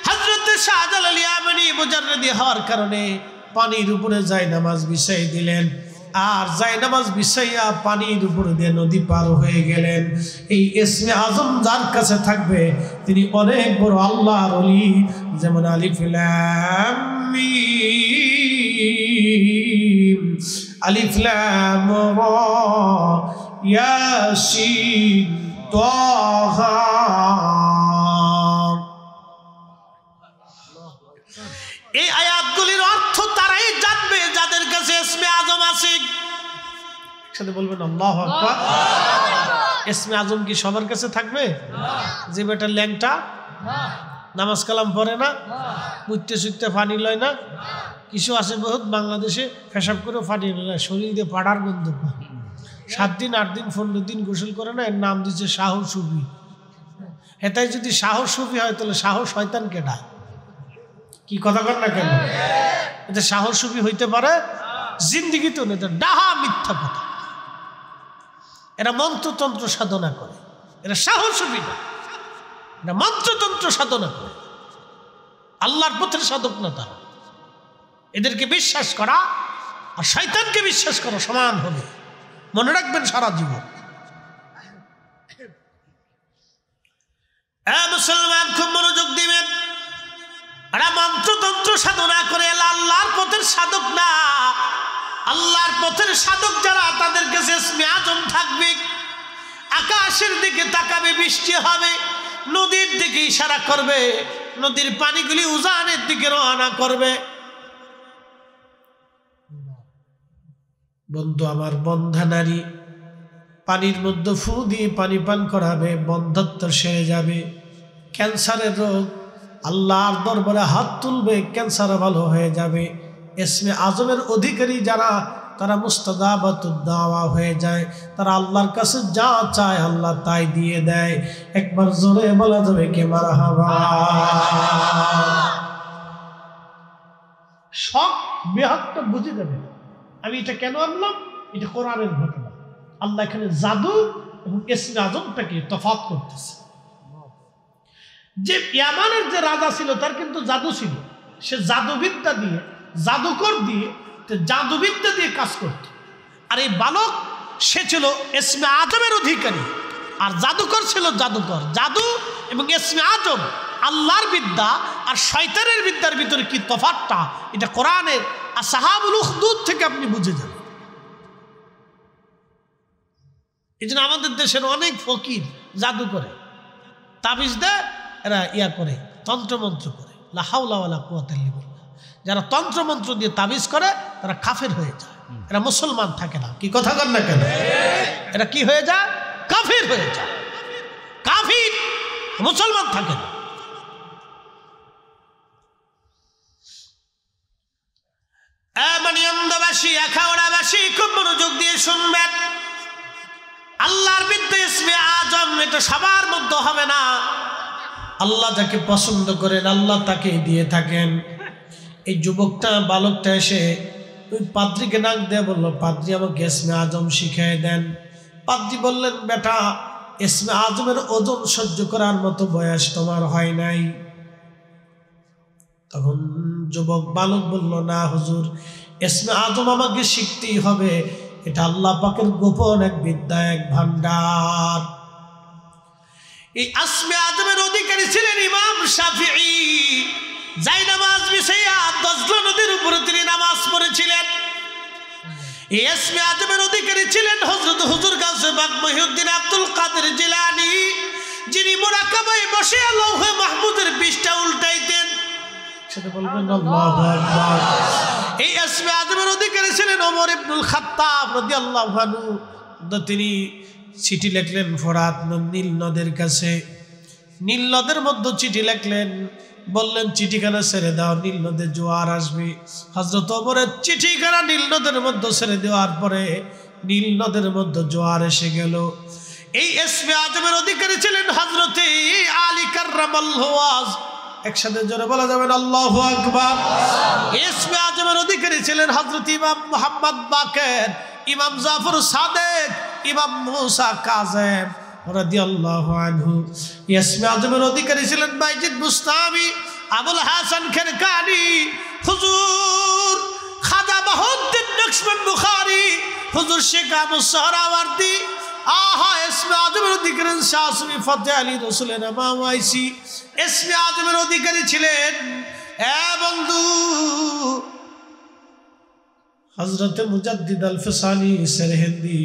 হযরত শাহজালাল ইয়ামানি মুজাররিদি হওয়ার কারণে পানির উপরে জায়নামাজ বিছাই দিলেন, আর জায়নামাজ বিছাইয়া পানির উপরে দিয়ে নদী পার হয়ে গেলেন। এই ইসমে আজম যার কাছে থাকবে তিনি অনেক বড় আল্লাহর ওলি। যেমন আলিফ লাম মিম, আলিফ লাম রা, ইয়াসিন, তাহা। এই আয়াতগুলির অর্থ তারাই জানবে যাদের কাছে ইসমে আজম আছে। একসাথে বলবেন আল্লাহু আকবার। ইসমে আজম কি সবার কাছে থাকবে? যে বেটা ল্যাংটা, নামাজ কালাম পড়ে না, মুইতে সুইতে পানি লয় না, কিছু আছে বহুত বাংলাদেশে পেশাব করে পানি লয়, শরীর দিয়ে পাড়ার গন্ধ পায়, 7 দিন 8 দিন 15 দিন গোসল করে না, এর নাম দিচ্ছে সাহস সুফি। এটাই যদি সাহস সুফি হয় তাহলে সাহস শয়তান কেডা? কি কথা কর না কেন? এটা সাহস সুফি হইতে পারে জিন্দিগি তো না, ডাহা মিথ্যা কথা। এরা মন্ত্রতন্ত্র সাধনা করে, এরা সাহস সুফি না, এরা মন্ত্রতন্ত্র সাধনা করে। আল্লাহর পথের সাধক না তারা। এদেরকে বিশ্বাস করা আর শয়তানকে বিশ্বাস করা সমান হবে, মনে রাখবেন সারা জীবন। মুসলমান খুব মনোযোগ দিবেন। এরা মন্ত্রতন্ত্র সাধনা করে আল্লাহর পথের সাধক না। আল্লাহর পথের সাধক যারা, তাদের কাছে ইসমে আজম থাকবে। আকাশের দিকে তাকাবে, বৃষ্টি হবে, নদীর দিকে ইশারা করবে, নদীর পানিগুলি উজানের দিকে রওনা করবে। বন্ধু আমার, বন্ধা নারী পানির মধ্যে ফু দিয়ে পানি পান করাবে, বন্ধ্যত্ব সেরে যাবে। ক্যান্সারের রোগ আল্লাহর দরবারে হাত তুলবে, ক্যান্সার ভালো হয়ে যাবে। ইসমে আজমের অধিকারী যারা, তারা মুস্তাজাবাতুদ দাওয়া হয়ে যায়। তারা আল্লাহর কাছে যা চায় আল্লাহ তাই দিয়ে দেয়। একবার জোরে বলা যাবে কে মারহাবা। সব বেহাত্ত বুঝে যাবে। আমি এটা কেন আনলাম? এটা কোরআনের ঘটনা। আল্লাহ এখানে জাদু এবং ইসমে আজমটাকে তফাৎ করতেছে। যে ইয়ামানের যে রাজা ছিল তার কিন্তু জাদু ছিল। সে জাদুবিদ্যা দিয়ে, জাদুকর দিয়ে, জাদুবিদ্যা দিয়ে কাজ করত। আর এই বালক সে ছিল ইসমে আজমের অধিকারী, আর জাদুকর ছিল জাদুকর। জাদু এবং ইসমে আজম, আল্লাহর বিদ্যা আর শয়তানের বিদ্যার ভিতরে কি তফাৎটা, এটা কোরআনের আসহাবুল উখদুদ থেকে আপনি বুঝে যাবেন। এই জন্য আমাদের দেশের অনেক ফকির জাদু করে, তাবিজ দেয়, এরা ইয়া করে, তন্ত্রমন্ত্র করে। লা হাওলা ওয়ালা কুওয়াতা ইল্লা বিল্লাহ। যারা তন্ত্রমন্ত্র দিয়ে তাবিজ করে তারা কাফের হয়ে যায়, এরা মুসলমান থাকে না। কি কথা কর না কেন? এরা কি হয়ে যায়? কাফির হয়ে যায়। কাফির, মুসলমান থাকে না। মানিয়ান্দাবাসী, আখাউড়াবাসী খুব মনোযোগ দিয়ে শুনবেন। আল্লাহর বিদ্যা ইসমে আজম এটা সবার মধ্যে হবে না। আল্লাহ যাকে পছন্দ করেন আল্লাহ তাকে দিয়ে থাকেন। এই যুবকটা, বালকটা এসে ওই পাদ্রিকে নাক দিয়ে বলল, পাদ্রি আমাকে ইসমে আজম শিখিয়ে দেন। পাদ্রি বললেন, বেটা ইসমে আজমের ওজন সহ্য করার মতো বয়স তোমার হয় নাই। তখন যুবক বালক বলল, না হুজুর, ইসমে আজম আমাকে শিখতেই হবে। এটা আল্লাহ পাকের গোপন এক বিদ্যা, এক ভান্ডার। এই ইসমে আজমের অধিকারী ছিলেন ইমাম শাফিঈ। যাই নামাজ বিছাইয়া দজলা নদীর উপরে তিনি নামাজ পড়েছিলেন। এই ইসমে আজমের অধিকারী ছিলেন হযরত হুজুর গাউসে পাক মহিউদ্দিন আব্দুল কাদের জিলানী, যিনি মুরাকাবায় বসে লৌহে মাহফুজের পৃষ্ঠা উল্টাইতেন। সেটা বলবেন আল্লাহু আকবার। এই ইসমে আজমের অধিকারী ছিলেন ওমর ইবনুল খাত্তাব রাদিয়াল্লাহু আনহু। তিনি চিঠি লিখলেন ফোরাত নীল নদের কাছে। নীল নদের মধ্যে চিঠি লিখলেন, বললেন চিঠিখানা ছেড়ে দাও, নীল নদে জোয়ার আসবে। হযরত ওমরের চিঠিখানা নীল নদের মধ্যে ছেড়ে দেওয়ার পরে নীল নদের মধ্যে জোয়ার এসে গেল। এই ইসমে আজমের অধিকারী ছিলেন হযরতে আলী কাররামাল্লাহু ওয়াজ। একসাথে জোরে বলা যাবে না আল্লাহু আকবার। ইসমে আজমের অধিকারী ছিলেন হযরত ইমাম মুহাম্মদ বাকের, ইমাম জাফর সাদেক, ইমাম মুসা কাযেম রাদিয়াল্লাহু আনহু। ইসমে আজমের অধিকারী ছিলেন বাইজিদ বুস্তামি, আবুল হাসান খেরকানি, হুজুর খাজা বাহাউদ্দিন নকশবন্দ বুখারী, হুজুর শেখ আবু সোহরাওয়ার্দী। আহা, ইসমে আজমের অধিকারী শাহ সুফি ফতেহ আলী রসুলের নাম আইসি। ইসমে আজমের অধিকারী ছিলেন বন্ধু হযরতে মুজাদ্দিদ আল ফিসানি সরহিন্দি।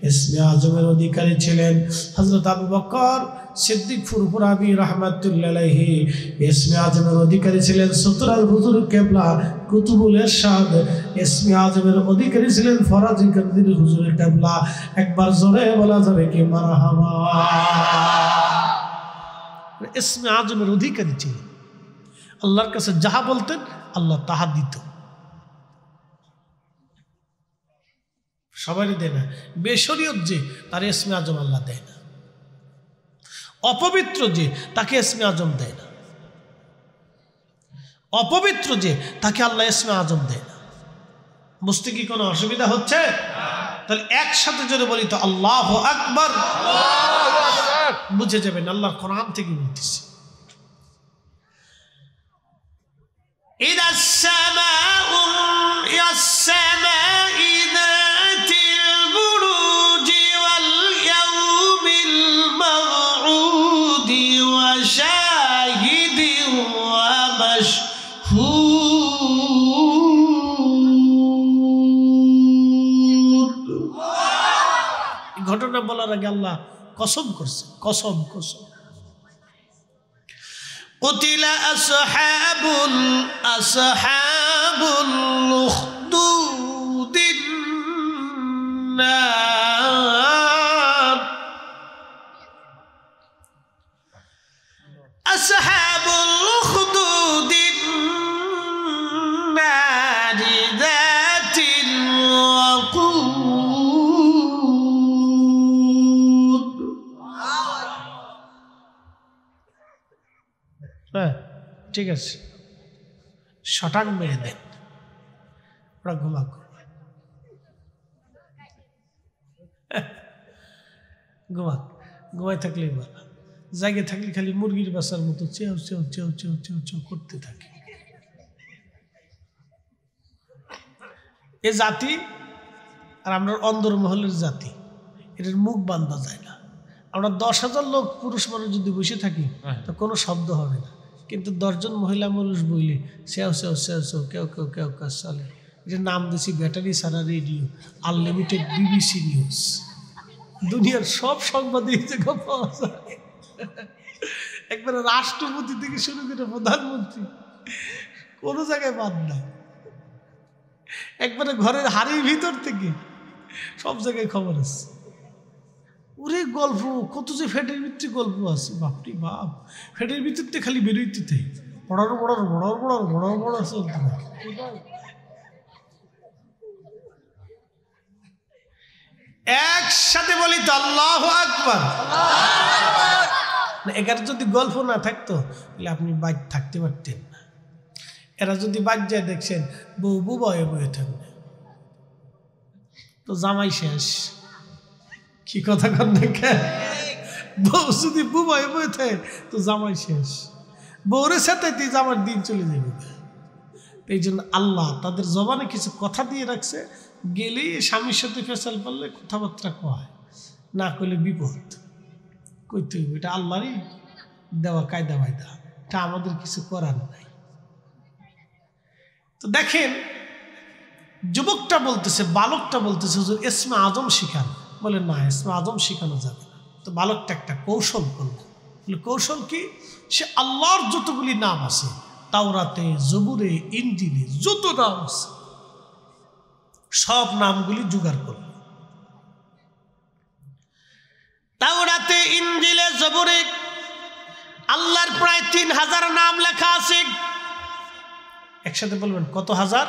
ইসমে আজমের অধিকারী ছিলেন হযরত আবু বকর সিদ্দিক ফুরফুরাবি রাহমাতুল্লাহ আলাইহি। ইসমে আজমের অধিকারী ছিলেন সুতরাল হুজুর কেবলা কুতুবুল ইরশাদ। ইসমে আজমের অধিকারী ছিলেন ফরাজি কাদির হুজুর কেবলা। একবার জোরে বলা যাবে কি মারহাবা। ইসমে আজমের অধিকারী ছিলেন। আল্লাহর কাছে যাহা বলতেন আল্লাহ তাহা দিত। সবারই দেয় না। বেশরিয়ত যে, তার ইসমে আজম আল্লাহ দেয় না। অপবিত্র যে, তাকে ইসমে আজম দেয় না। অপবিত্র যে, তাকে আল্লাহ ইসমে আজম দেয় না। বুঝতে কি কোনো অসুবিধা হচ্ছে? তাহলে একসাথে যদি বলি তো আল্লাহু আকবার, বুঝে যাবেন আল্লাহর কোরআন থেকে বলতেছি। إذا السماء ذات البروج واليوم الموعود وشاهد ومشهود ঘটনা বলার আগে আল্লাহ কসম করছে, কসম কসম। قتل أصحاب الأخدود النار أصحاب الأخدود النار ذات الوقود ঠিক আছে, শটান মেরে দেন, ওরা ঘুমাক, ঘুমাক, ঘুমাই থাকলেই ভালো, জায়গায় থাকলে খালি মুরগির বাসার মতো চেউ চেউ চেউ চেউ চেউ চেউ করতে থাকে। এ জাতি আর আমরা অন্দরমহলের জাতি, এটার মুখ বান্ধা যায় না। আমরা 10,000 লোক পুরুষ মানুষ যদি বসে থাকি তো কোনো শব্দ হবে না, কিন্তু 10 জন মহিলা মানুষ বইলে সেও সেও সেও সেও কেউ কেউ কেউ কাজ চলে। এটার নাম দিয়েছি ব্যাটারি সারা রেডিও, আনলিমিটেড BBC নিউজ। দুনিয়ার সব সংবাদ এই জায়গা পাওয়া যায়, একবারে রাষ্ট্রপতি থেকে শুরু করে প্রধানমন্ত্রী, কোনো জায়গায় বাদ নাই। একবারে ঘরের হাড়ির ভিতর থেকে সব জায়গায় খবর আছে। ওরে গল্প কত যে ফ্যাটের ভিতরে গল্প আছে, বাপরি বাপ। ফ্যাটের ভিতরতে খালি বেরোইতে বড় বড় বড় বড় বড় বড় চলতে থাকে। একসাথে বলি তো আল্লাহু আকবার। এখানে যদি গল্প না থাকতো তাহলে আপনি বাইক থাকতে পারতেন না। এরা যদি বাইক যায় দেখছেন বউ বউ বয়ে বয়ে থাকবে, তো জামাই শেষ। কি কথা কর না, বউ যদি বউ বয়ে বয়ে থাকে তো জামাই শেষ। বউরে সাথে জামার দিন চলে যাবে। এই জন্য আল্লাহ তাদের জবানে কিছু কথা দিয়ে রাখছে, গেলেই স্বামীর সাথে ফেসাল পারলে কথাবার্তা কয়, না করলে বিপদ। কইতে হইব, এটা আল্লাহরই দেওয়া কায়দা বায়দা, এটা আমাদের কিছু করার নাই। তো দেখেন যুবকটা বলতেছে, বালকটা বলতেছে হুজুর ইসমে আজম শিখান। বলে না, ইসমে আজম শিখানো যাবে না। তো বালকটা একটা কৌশল করলো। কৌশল কি? সে আল্লাহর যতগুলি নাম আছে, তাওরাতে, জবুরে, ইনজিলে যত নাম আছে সব নামগুলি জোগাড় করল। তাওরাতে, ইনজিলে, জবুরে আল্লাহর প্রায় 3000 নাম লেখা আছে। একসাথে বলবেন কত হাজার?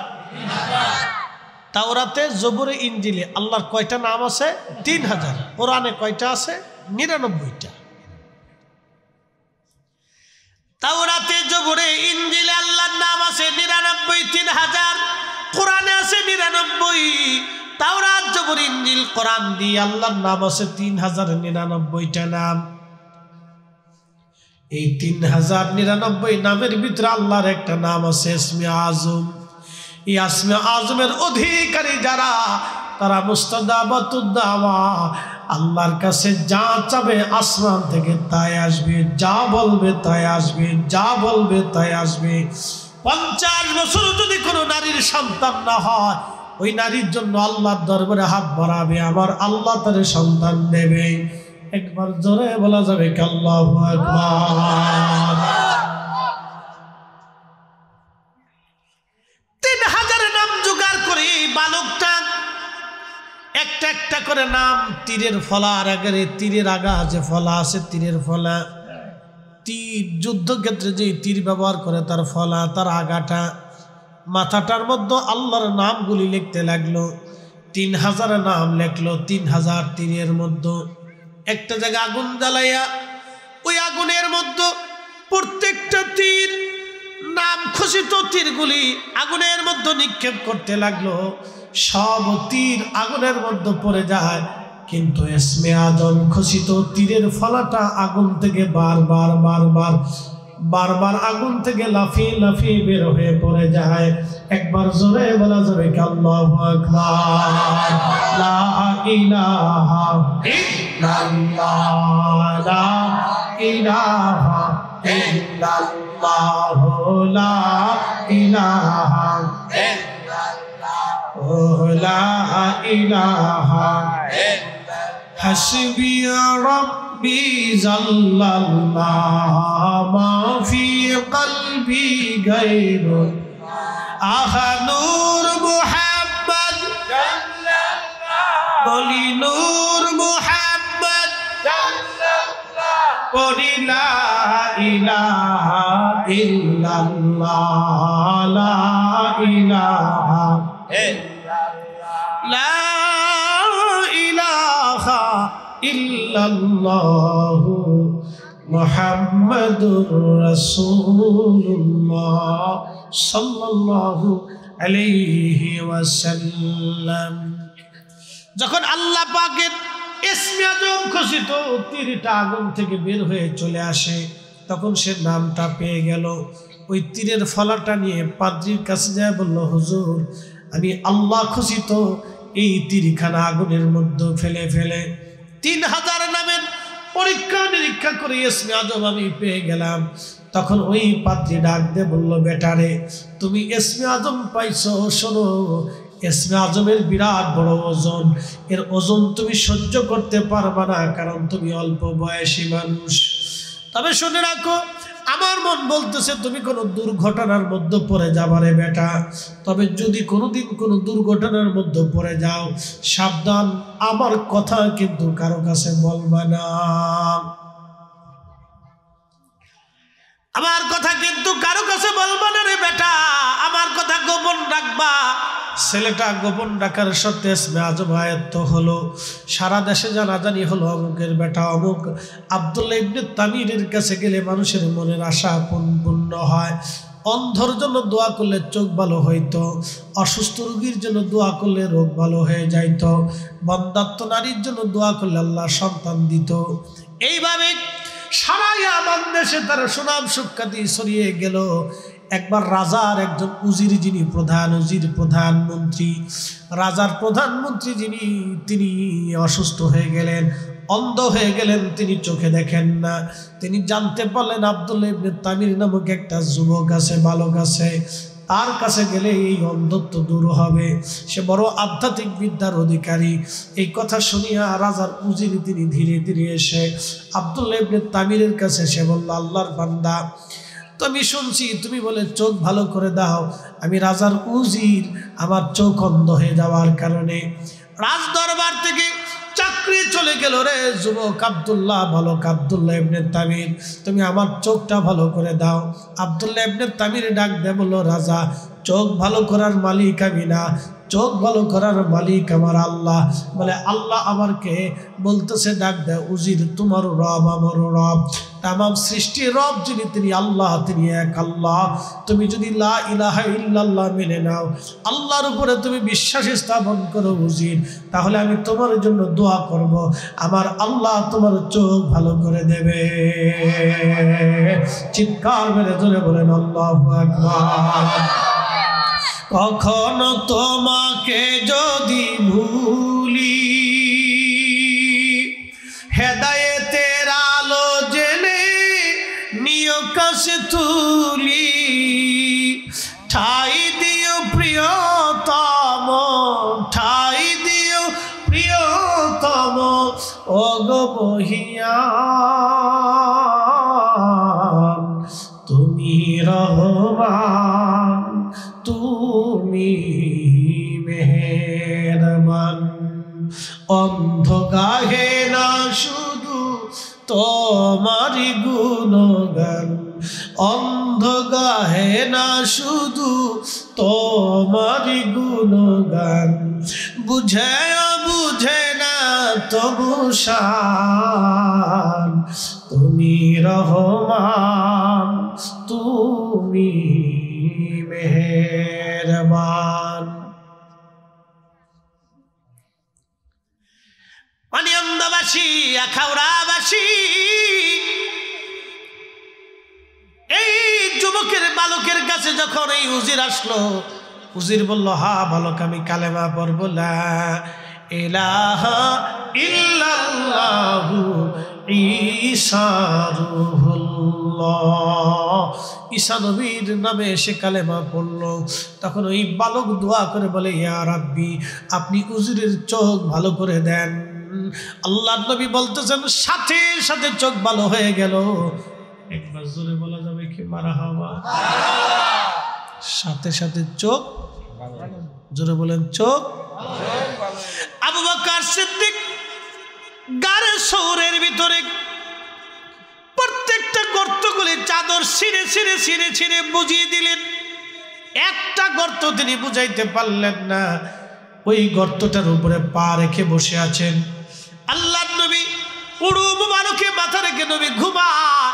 তাওরাতে, জবুরে, ইনজিলে আল্লাহর কয়টা নাম আছে? 3000। কোরআনে কয়টা আছে? 99টা। তাওরাতে, জবুরে, ইনজিলে আল্লাহর নাম আছে 99, 3000। কোরআনে আছে 99। তাওরাত, জবুর, ইনজিল, কোরআন দিয়ে আল্লাহর নাম আছে 3099টা নাম। এই 3099 নামের ভিতরে আল্লাহর একটা নাম আছে ইসমে আজম। এই ইসমে আজমের অধিকারী যারা, তারা মুস্তাজাবাতুদ দাওয়া, আল্লাহর কাছে যা চাবে আসমান থেকে তাই আসবে, যা বলবে তাই আসবে, যা বলবে তাই আসবে। 50 বছর যদি কোনো নারীর সন্তান না হয়, ওই নারীর জন্য আল্লাহর দরবারে হাত বাড়াবে, আমার আল্লাহ তার সন্তান দেবে। একবার জোরে বলা যাবে কি আল্লাহু আকবার। 3000 নাম জোগাড় করে বালকটা একটা একটা করে নাম, তীরের ফলার আগে, তীরের আগা যে ফলা আছে, তীরের ফলা, তীর যুদ্ধক্ষেত্রে যে তীর ব্যবহার করে তার ফলা, তার আগাটা, মাথাটার মধ্যে আল্লাহর নামগুলি লিখতে লাগলো। 3000 নাম লেখলো। 3000 তীরের মধ্যে একটা জায়গায় আগুন জ্বালাইয়া ওই আগুনের মধ্যে প্রত্যেকটা তীর, নাম খচিত তীরগুলি আগুনের মধ্যে নিক্ষেপ করতে লাগলো। সব তীর আগুনের মধ্যে পড়ে যায়, কিন্তু ইসমে আজম খচিত তীরের ফলাটা আগুন থেকে বারবার বারবার বারবার আগুন থেকে লাফিয়ে লাফিয়ে বের হয়ে পড়ে যায়। একবার জোরে বলা যাবে কি আল্লাহু আকবার। লা ইলাহা ইল্লাল্লাহ, লা ইলাহা ইল্লাল্লাহ, লা ইলাহা ইল্লাল্লাহ, লা ইলাহা হাসবি রব্বি জাল্লাল্লাহ মা ফি কলবি গায়রু আহা নূর মুহাম্মদ জাল্লাল্লাহ, বলি নূর মুহাম্মদ জাল্লাল্লাহ, বলি লা ইলাহা ইল্লাল্লাহ, লা ইলাহা ইল্লাল্লাহ, লা ইলাহা ইল্লাল্লাহ মুহাম্মাদুর রাসূলুল্লাহ সাল্লাল্লাহু আলাইহি ওয়াসাল্লাম। যখন আল্লাহ পাকের ইসমে আজম ঘোষিত তীরটা আগুন থেকে বের হয়ে চলে আসে, তখন সে নামটা পেয়ে গেল। ওই তীরের ফলাটা নিয়ে পাদ্রীর কাছে যায়, বলল হুজুর আমি আল্লাহ ঘোষিত এই তীরখানা আগুনের মধ্যে ফেলে ফেলে 3000 নামের পরীক্ষা নিরীক্ষা করে ইসমে আজম আমি পেয়ে গেলাম। তখন ওই পাদ্রী ডাক দিয়ে বলল, বেটারে তুমি ইসমে আজম পাইছো, শোনো ইসমে আজমের বিরাট বড় ওজন, এর ওজন তুমি সহ্য করতে পারবা না, কারণ তুমি অল্প বয়সী মানুষ। তবে শুনে রাখো, আমার মন বলতেছে তুমি কোনো দুর্ঘটনার মধ্যে পড়ে যাবারে বেটা। তবে যদি কোনোদিন কোনো দুর্ঘটনার মধ্যে পড়ে যাও, সাবধান, আমার কথা কিন্তু কারো কাছে বলবা না, আমার কথা কিন্তু কারো কাছে বলবা না রে বেটা, আমার কথা গোপন রাখবা। ছেলেটা গোপন রাখার সত্ত্বে ইসমে আজম আয়ত্ত হলো, সারা দেশে জানাজানি হলো অমুকের বেটা অমুক। আব্দুল্লাহ ইবনে তামিরের কাছে গেলে মানুষের মনের আশা পূর্ণ হয়। অন্ধর জন্য দোয়া করলে চোখ ভালো হইতো, অসুস্থ রোগীর জন্য দোয়া করলে রোগ ভালো হয়ে যাইত, বন্ধ্যাত্ব নারীর জন্য দোয়া করলে আল্লাহ সন্তান দিত। এইভাবে সারা ইয়ামান দেশে তার সুনাম সুখ্যাতি ছড়িয়ে গেল। একবার রাজার একজন উজির, যিনি প্রধান উজির, প্রধানমন্ত্রী, রাজার প্রধানমন্ত্রী যিনি, তিনি অসুস্থ হয়ে গেলেন, অন্ধ হয়ে গেলেন, তিনি চোখে দেখেন না। তিনি জানতে পারলেন আব্দুল্লাহ ইবনে তামির নামক একটা যুবক আছে, বালক আছে, তার কাছে গেলে এই অন্ধত্ব দূর হবে, সে বড় আধ্যাত্মিক বিদ্যার অধিকারী। এই কথা শুনিয়া রাজার উজির তিনি ধীরে ধীরে এসে আব্দুল্লাহ ইবনে তামিরের কাছে সে বলল, আল্লাহর বান্দা, আমি শুনছি তুমি বলে চোখ ভালো করে দাও। আমি রাজার উজির, আমার চোখ অন্ধ হয়ে যাওয়ার কারণে রাজ দরবার থেকে চাকরি চলে গেল রে যুবক আব্দুল্লাহ, বালক আব্দুল্লাহ ইবনে তামির, তুমি আমার চোখটা ভালো করে দাও। আব্দুল্লাহ ইবনে তামির ডাক দেয়, বলল রাজা, চোখ ভালো করার মালিক আমি না, চোখ ভালো করার মালিক আমার আল্লাহ। বলে আল্লাহ আমারকে বলতেছে, ডাক দেয়, উজির তোমার রব আমার রব, তামাম সৃষ্টির রব যিনি, তিনি আল্লাহ, তিনি এক আল্লাহ। তুমি যদি লা ইলাহা ইল্লাল্লাহ মেনে নাও, আল্লাহর উপরে তুমি বিশ্বাস স্থাপন করো উজির, তাহলে আমি তোমার জন্য দোয়া করব, আমার আল্লাহ তোমার চোখ ভালো করে দেবে। চিৎকার মেরে ধরে বলেন আল্লাহু আকবার। কখনো তোমাকে যদি ভুলি, হেদায়েতের আলো জেলে নিয় কাছে তুলি, ঠাই দিও প্রিয়তম, ঠাই দিও প্রিয়তম, ও গো মহিয়ান, তুমি রহমান, তুমি মেহেরবান। অন্ধ গাহে না শুধু তোমারি গুণগান, অন্ধ গাহে না শুধু তোমারি গুণগান, বুঝে বুঝে না তবু শান, তুমি রহমান, তুমি মেহেরবান। পানিয়ান্দাবাসী, আখাউড়াবাসী, বালকের কাছে যখন এই উজির আসলো, উজির বলল, হা বালক, আমি কালেমা পড়ব, লা ইলাহা ইল্লাল্লাহু ঈসা রূহুল্লাহ। ঈসা নবীর নামে সে কালেমা পড়ল। তখন ওই বালক দোয়া করে বলে, ইয়া রাব্বি, আপনি উজিরের চোখ ভালো করে দেন। আল্লাহর নবী বলতেছেন, সাথে সাথে চোখ ভালো হয়ে গেল। একবার জোরে বলা যাবে কি মারহাবা? সাথে সাথে চোখ, জোরে বলেন চোখ। আবু বকর সিদ্দিক গাড়ে শহরের ভিতরে প্রত্যেকটা গর্তগুলি চাদর ছিঁড়ে ছিঁড়ে ছিঁড়ে ছিঁড়ে বুঝিয়ে দিলেন। একটা গর্ত তিনি বুঝাইতে পারলেন না। ওই গর্তটার উপরে পা রেখে বসে আছেন। আল্লাহর নবী উড়ু মুবারকে মাথা রেখে নবী ঘুমায়।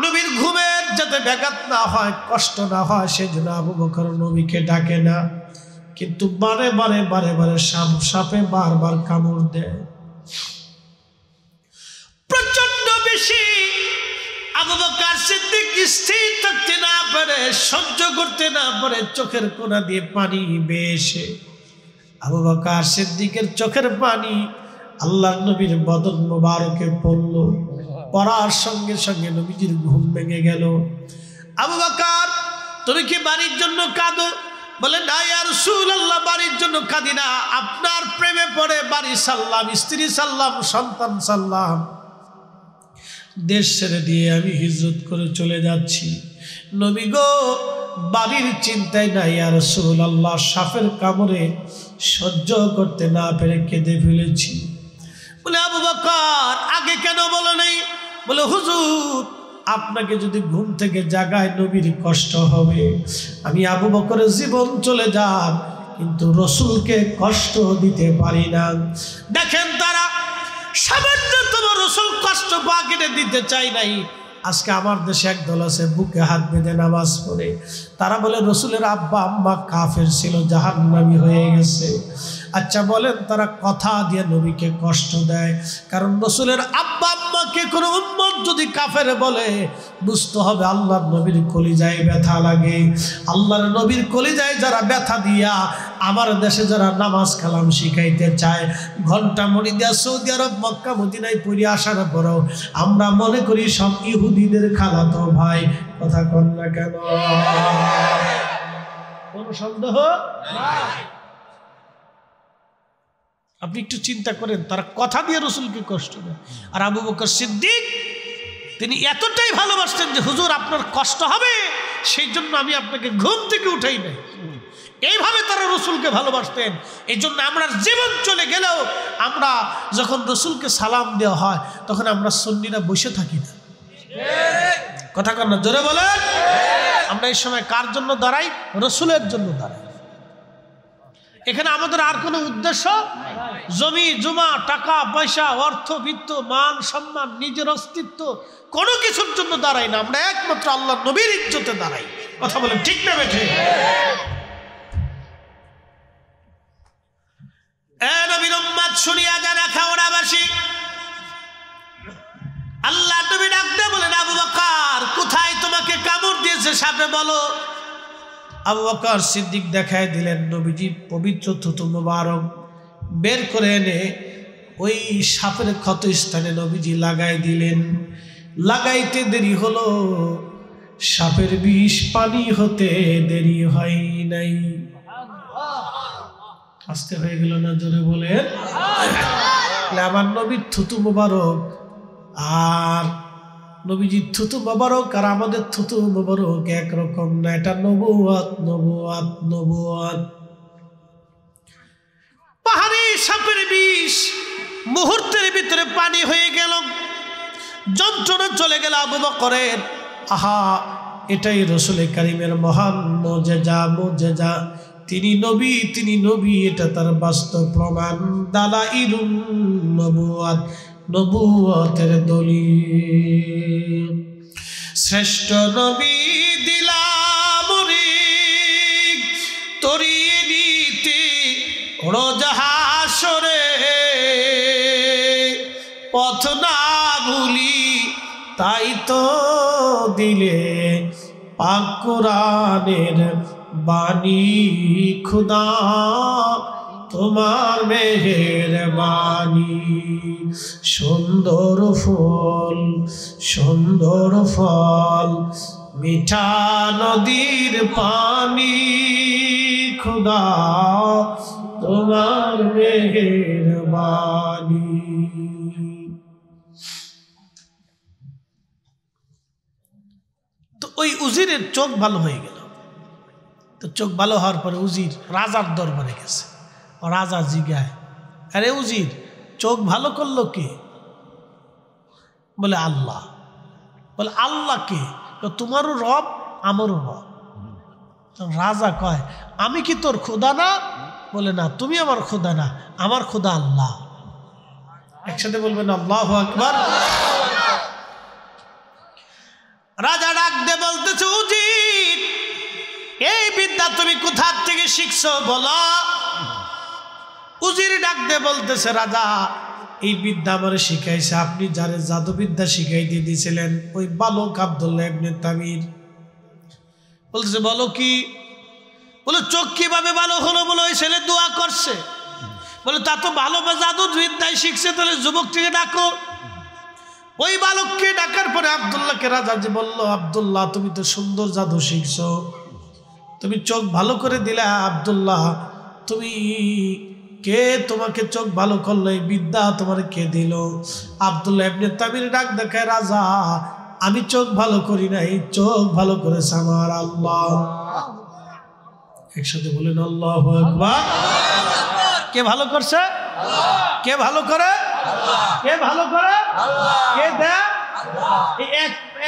নবীর ঘুমের যাতে ব্যাঘাত না হয়, কষ্ট না হয়, সেজন্য আবু বকর নবীকে ডাকে না। কিন্তু বারে বারে বারে বারে সাপে বারবার কামড় দেয়, প্রচন্ড বেশি। আবু বকর সিদ্দিক স্থির থাকতে না পারে, সহ্য করতে না পারে, চোখের কোনা দিয়ে পানি বেয়ে এসে আবু বকর সিদ্দিকের চোখের পানি আল্লাহর নবীর বদন মোবারকে পড়ল। পড়ার সঙ্গে সঙ্গে নবীজির ঘুম ভেঙে গেল। আবু বকর, তুমি কি বাড়ির জন্য কাঁদো? বলে, না ইয়া রাসূলুল্লাহ, বাড়ির জন্য কাঁদি না, আপনার প্রেমে পড়ে বাড়ি সাল্লাম, স্ত্রী সাল্লাম, সন্তান সাল্লাম, দেশ ছেড়ে দিয়ে আমি হিজরত করে চলে যাচ্ছি। নবী গো, বাড়ির চিন্তায় না ইয়া রাসূলুল্লাহ, সাপের কামড়ে সহ্য করতে না পেরে কেঁদে ফেলেছি। বলে, আবু বকর, আগে কেন বলো নাই? বলে, হুজুর, আপনাকে যদি ঘুম থেকে জাগায় নবীর কষ্ট হবে। আমি আবু বকরের জীবন চলে যাক, কিন্তু রসুলকে কষ্ট দিতে পারি না। দেখেন, তারা সামান্যতম রসুল কষ্ট পাকিয়ে দিতে চাই নাই। আজকে আমার দেশে একদল আছে বুকে হাত বেঁধে নামাজ পড়ে। তারা বলে রসুলের আব্বা আম্মা কাফের ছিল, জাহান্নামী হয়ে গেছে। আচ্ছা বলেন, তারা কথা দিয়ে নবীকে কষ্ট দেয়। কারণ রসুলের আব্বা আম্মাকে কোনো উম্মত যদি কাফের বলে, বুঝতে হবে আল্লাহর নবীর কলিজায় ব্যথা লাগে। আল্লাহর নবীর কলিজায় যারা ব্যথা দিয়া আমার দেশে যারা নামাজ কালাম শিখাইতে চায়, ঘন্টা মণি দিয়া সৌদি আরব মক্কা মদিনায় পড়ে আসার পরও আমরা মনে করি সব ইহুদিদের খালাতো ভাই। কথা কন না কেন? কোন সন্দেহ নাই। আপনি একটু চিন্তা করেন, তারা কথা দিয়ে রসুলকে কষ্ট দেয়। আর আবু বকর সিদ্দিক তিনি এতটাই ভালোবাসতেন যে, হুজুর আপনার কষ্ট হবে, সেই জন্য আমি আপনাকে ঘুম থেকে উঠাই নাই। এইভাবে তারা রসুলকে ভালোবাসতেন। এই জন্য আমরা জীবন চলে গেলেও আমরা যখন রসুলকে সালাম দেওয়া হয়, তখন আমরা সুন্নিরা বসে থাকি না। কথা কন না, জোরে বলেন। আমরা এই সময় কার জন্য দাঁড়াই? রসুলের জন্য দাঁড়াই। এখানে আমাদের আর কোনো উদ্দেশ্য, জমি জমা, টাকা পয়সা, অর্থ বিত্ত, মান সম্মান, নিজের অস্তিত্ব, কোনো কিছুর জন্য দাঁড়াই না। আমরা একমাত্র আল্লাহ নবীর ইজ্জতে দাঁড়াই। কথা বলেন ঠিক না বেঠে? নবীর উম্মত শুনিয়া জানা খাওড়াবাসী, আল্লাহ নবী ডাকতে বলেন, আবু বকর, কোথায় তোমাকে কামড় দিয়েছে সাপে, বলো। আবু বকর সিদ্দিক দেখায় দিলেন নবীজির পবিত্র থুতু মোবারক বের করে এনে ওই সাপের ক্ষত স্থানে নবীজি লাগাই দিলেন। লাগাইতে দেরি হলো, সাপের বিষ পানি হতে দেরি হয় নাই। আসতে হয়ে গেল না? জোরে বলেন। আমার নবীর থুতু মোবারক আর নবীজির থুতু মোবারক আর আমাদের থুতু মোবারক একরকম না। এটা নবুয়াত, নবুয়াত, নবুয়াত। পাহাড়ি সাপের বিষ মুহূর্তের ভিতরে পানি হয়ে গেল, যন্ত্রণা চলে গেল আবু বকরের। আহা, এটাই রসুল কারীমের মহান মুজিজা, মুজিজা। তিনি নবী, তিনি নবী, এটা তার বাস্তব প্রমাণ। দালাইলুন নবুয়াত, নবুয়তের দলিল। শ্রেষ্ঠ নবী দিলাম তরিয়ে নিতে রোজ হাসরে, পথ না ভুলি তাই তো দিলে পাক কোরআনের বাণী খুদা তোমার মেহেরবানি। সুন্দর ফুল সুন্দর ফল মিঠা নদীর পানি খুদা তোমার মেহেরবানি। তো ওই উজিরের চোখ ভালো হয়ে গেল। তো চোখ ভালো হওয়ার পরে উজির রাজার দরবারে গেছে। রাজা জিগায়, আরে উজির চোখ ভালো করলো কে? বলে আল্লাহ। বলে আল্লাহ কে? তোমারও রব আমারও রব। রাজা কয়, আমি কি তোর খোদা না? বলে না, তুমি আমার খোদা না, আমার খোদা আল্লাহ। একসাথে বলবেন আল্লাহু আকবার। রাজা ডাক দে বলতেছে, উজির এই বিদ্যা তুমি কোথা থেকে শিখছো বলো? উজির ডাক দে বলতেছে, রাজা এই বিদ্যা আমার শিখাইছে আপনি যারে জাদুবিদ্যা শিখাইতে দিয়েছিলেন, ওই বালক আব্দুল্লাহ ইবনে তামির। বলতেছে, বলো কি? বলে চোখ কিভাবে ভালো হলো? বলে ওই ছেলে দোয়া করছে। বলে তা তো ভালো জাদুবিদ্যায় শিখছে, তাহলে যুবকটিকে ডাকো। ওই বালককে ডাকার পরে আব্দুল্লাহকে রাজা যে বলল, আব্দুল্লাহ তুমি তো সুন্দর জাদু শিখছো, তুমি চোখ ভালো করে দিলা। আব্দুল্লাহ তুমি কে? তোমাকে চোখ ভালো করলো, এই বিদ্যা তোমার কে দিল? আব্দুল্লাহ ইবনে তামির ডাক দেখায়, রাজা আমি চোখ ভালো করি নাই, চোখ ভালো করেছে আমার আল্লাহ। একসাথে বলেন আল্লাহু আকবার। কে ভালো করছে? কে ভালো করে? কে ভালো করে? কে দেয়?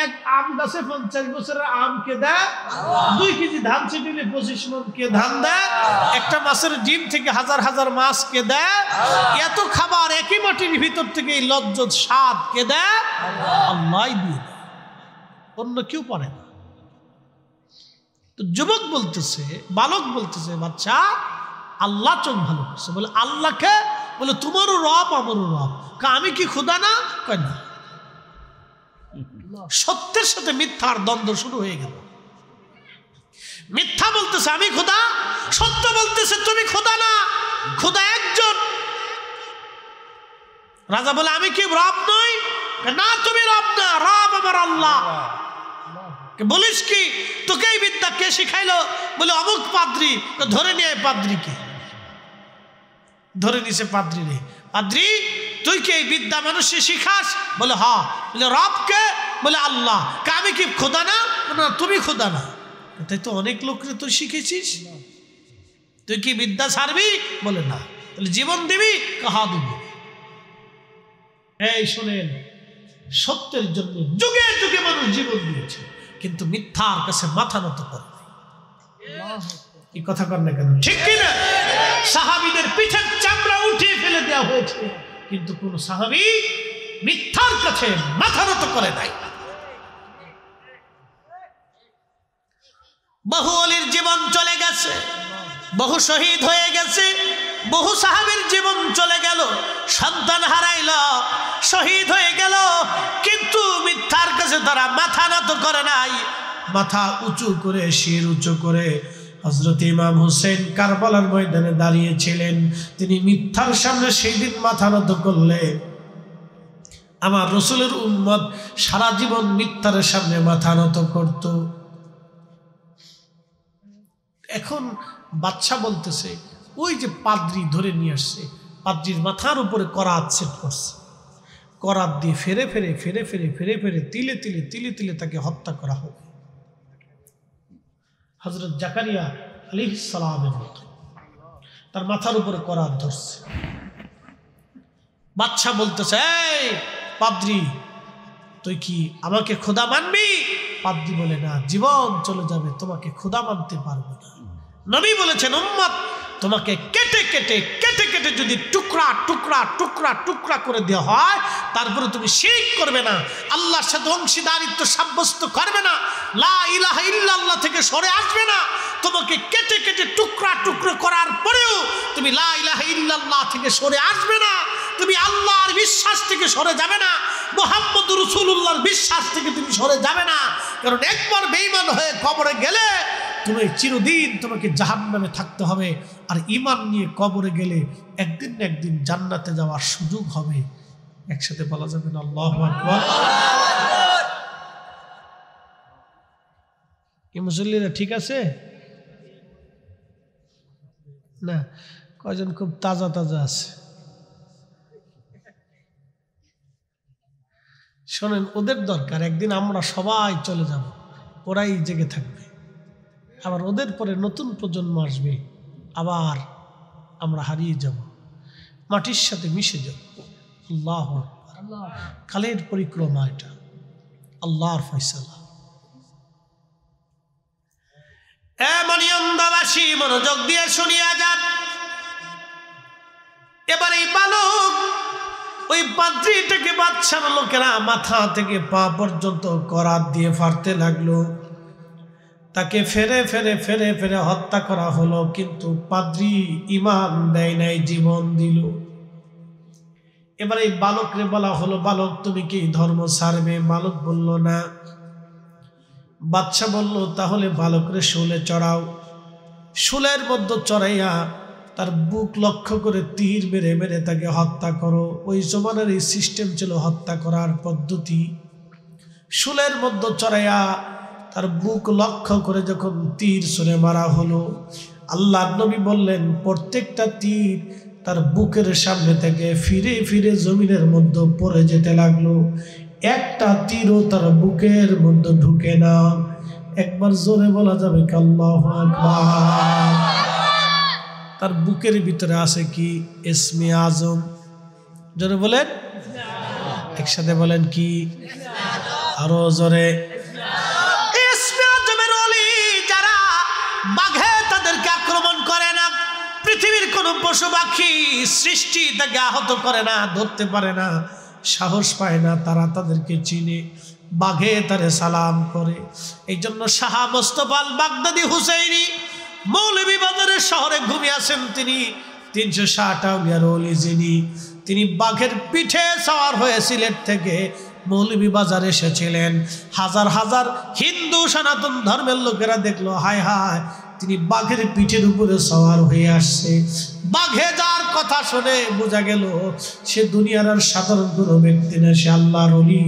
এক আম গাছে 50 বছরের আম কে দেয়? 2 কেজি ধান ছিটিলে 25 মণ কে ধান দেয়? একটা মাছের ডিম থেকে হাজার হাজার মাছ কে দেয়? এত খাবার একই মাটির ভিতর থেকে এই লজ্জত স্বাদ কে দেয়? আল্লাহই দিয়ে দেয়, অন্য কেউ পারে না। তো যুবক বলতেছে, বালক বলতেছে, বাচ্চা আল্লাহ চোখ ভালো করছে। বলে আল্লাহকে? বলে তোমারও রব আমারও রব। আমি কি খোদা না? কয় না। সত্যের সাথে মিথ্যার দ্বন্দ্ব শুরু হয়ে গেল। মিথ্যা বলতেছে আমি খোদা, সত্য বলতেছে তুমি খোদা না, খোদা একজন। রাজা বলে আমি কি রব নই? না তুমি রব না, রব আমার আল্লাহ। বলিস কি? তোকে এই বিদ্যা কে শিখাইলো? বলে অমুক পাদ্রী। ধরে নিয়ে পাদ্রীকে। ধরে নিছে পাদ্রী রে। পাদ্রী তুই কি এই বিদ্যা মানুষে শিখাস? বলে হ্যাঁ। বলে রব কে? বলে আল্লাহ। আমি কি খোদা না? না তুমি খোদা না। তাই তো অনেক লোকরে তুই শিখেছিস, তুই কি বিদ্যা ছাড়বি? বলে না। তাহলে জীবন দিবি? কাহা দিব। এই শোনেন, সত্যের জন্য যুগে যুগে মানুষ জীবন দিয়েছে, কিন্তু মিথ্যার কাছে মাথা নত করে। এই কথা কর না কেন? ঠিক কিনা? সাহাবীদের পিঠের চামড়া উঠিয়ে ফেলে দেওয়া হয়েছে, কিন্তু কোন সাহাবী মিথ্যার কাছে মাথা নত করে নাই। বহু ওলির জীবন চলে গেছে, বহু শহীদ হয়ে গেছে, বহু সাহাবীর জীবন চলে গেল, সন্তান হারাইল, শহীদ হয়ে গেল, কিন্তু মিথ্যার কাছে তারা মাথা নত করে নাই। মাথা উঁচু করে, শির উঁচু করে হযরত ইমাম হুসেন কারবালার ময়দানে দাঁড়িয়েছিলেন। তিনি মিথ্যার সামনে সেই দিন মাথা নত করলে আমার রাসূলের উম্মত সারা জীবন মিথ্যার সামনে মাথা নত করত। এখন বাদশা বলতেছে, ওই যে পাদ্রী ধরে নিয়ে আসছে, পাদ্রীর মাথার উপরে করাত সেট করছে, করাত দিয়ে ফেরে ফেরে ফেরে ফেরে ফেরে ফেরে তিলে তিলে তিলে তিলে তাকে হত্যা করা হবে। হযরত জাকারিয়া আলাইহিস সালামের মতো তার মাথার উপরে করাত ধরছে। বাদশা বলতেছে, এই পাদ্রী তুই কি আমাকে খোদা মানবি? পাদ্রী বলে না, জীবন চলে যাবে তোমাকে খোদা মানতে পারবো না। নবী বলেছেন, উম্মত তোমাকে কেটে কেটে কেটে কেটে যদি টুকরা টুকরা টুকরা টুকরা করে দেওয়া হয়, তারপরে তুমি শিরক করবে না, আল্লাহর সাথে অংশীদারিত্ব সাব্যস্ত করবে না, লা ইলাহা ইল্লাল্লাহ থেকে সরে আসবে না, তোমাকে কেটে কেটে টুকরা টুকরো করার পরেও তুমি লা ইলাহা ইল্লাল্লাহ থেকে সরে আসবে না, তুমি আল্লাহর বিশ্বাস থেকে সরে যাবে না, মুহাম্মদুর রাসূলুল্লাহর বিশ্বাস থেকে তুমি সরে যাবে না, কারণ একবার বেঈমান হয়ে কবরে গেলে তুমি চিরদিন তোমাকে জাহান্নামে থাকতে হবে। আর ঈমান নিয়ে কবরে গেলে একদিন না একদিন জান্নাতে যাওয়ার সুযোগ হবে। একসাথে বলা যাবে না আল্লাহু আকবার? কি মুসল্লিরা ঠিক আছে না? কয়জন খুব তাজা তাজা আছে? শোনেন, ওদের দরকার, একদিন আমরা সবাই চলে যাব, ওরাই জেগে থাকবে, আবার ওদের পরে নতুন প্রজন্ম আসবে, আবার আমরা হারিয়ে যাব, মাটির সাথে মিশে যাব। আল্লাহু আকবার। কালের পরিক্রমা, এটা আল্লাহর ফয়সালা। মনিয়ন্দাবাসী মনোযোগ দিয়ে শুনিয়া যান। এবার এই বালক ওই পাদ্রীটাকে বাদশার লোকেরা মাথা থেকে পা পর্যন্ত করাত দিয়ে ফাড়তে লাগলো। তাকে ফেরে ফেরে ফেরে ফেরে হত্যা করা হলো, কিন্তু পাদ্রী ঈমান দেয় নাই, জীবন দিল। এবার এই বালকরে বলা হলো, বালক তুমি কি ধর্ম ছাড়বে? বালক বলল না। বাদশা বলল, তাহলে বালকরে শুলে চড়াও। শুলের মধ্যে চড়াইয়া তার বুক লক্ষ্য করে তীর মেরে মেরে তাকে হত্যা করো। ওই জমানার এই সিস্টেম ছিল হত্যা করার পদ্ধতি। শুলের মধ্যে চড়াইয়া তার বুক লক্ষ্য করে যখন তীর ছুঁড়ে মারা হলো, আল্লাহর নবী বললেন প্রত্যেকটা তীর তার বুকের সামনে থেকে ফিরে ফিরে জমিনের মধ্যে পড়ে যেতে লাগলো। একটা তীরও তার বুকের মধ্যে ঢুকে না। একবার জোরে বলা যাবে কি আল্লাহু আকবার? তার বুকের ভিতরে আছে কি? ইসমে আজম। জোরে বলেন, একসাথে বলেন কি? আরো জোরে। ইসমে আজমের ওলি যারা, বাঘে তাদেরকে আক্রমণ করে না, পৃথিবীর কোন পশু পাখি সৃষ্টি তাকে আহত করে না, ধরতে পারে না, সাহস পায় না, তারা তাদেরকে চিনে, বাঘে তারে সালাম করে। এই জন্য শাহ মোস্তফা আল বাগদাদি হুসাইনি মৌলভীবাজারের শহরে ঘুমিয়ে আছেন তিনি, 360 আউলিয়ার ওলি যিনি, তিনি বাঘের পিঠে সওয়ার হয়ে সিলেট থেকে মৌলভীবাজার এসেছিলেন। হাজার হাজার হিন্দু সনাতন ধর্মের লোকেরা দেখলো, হায় হায়, তিনি বাঘের পিঠের উপরে সওয়ার হয়ে আসছে। বাঘে যার কথা শুনে বোঝা গেল সে দুনিয়ার আর সাধারণ কোনো ব্যক্তি না, সে আল্লাহর ওলি।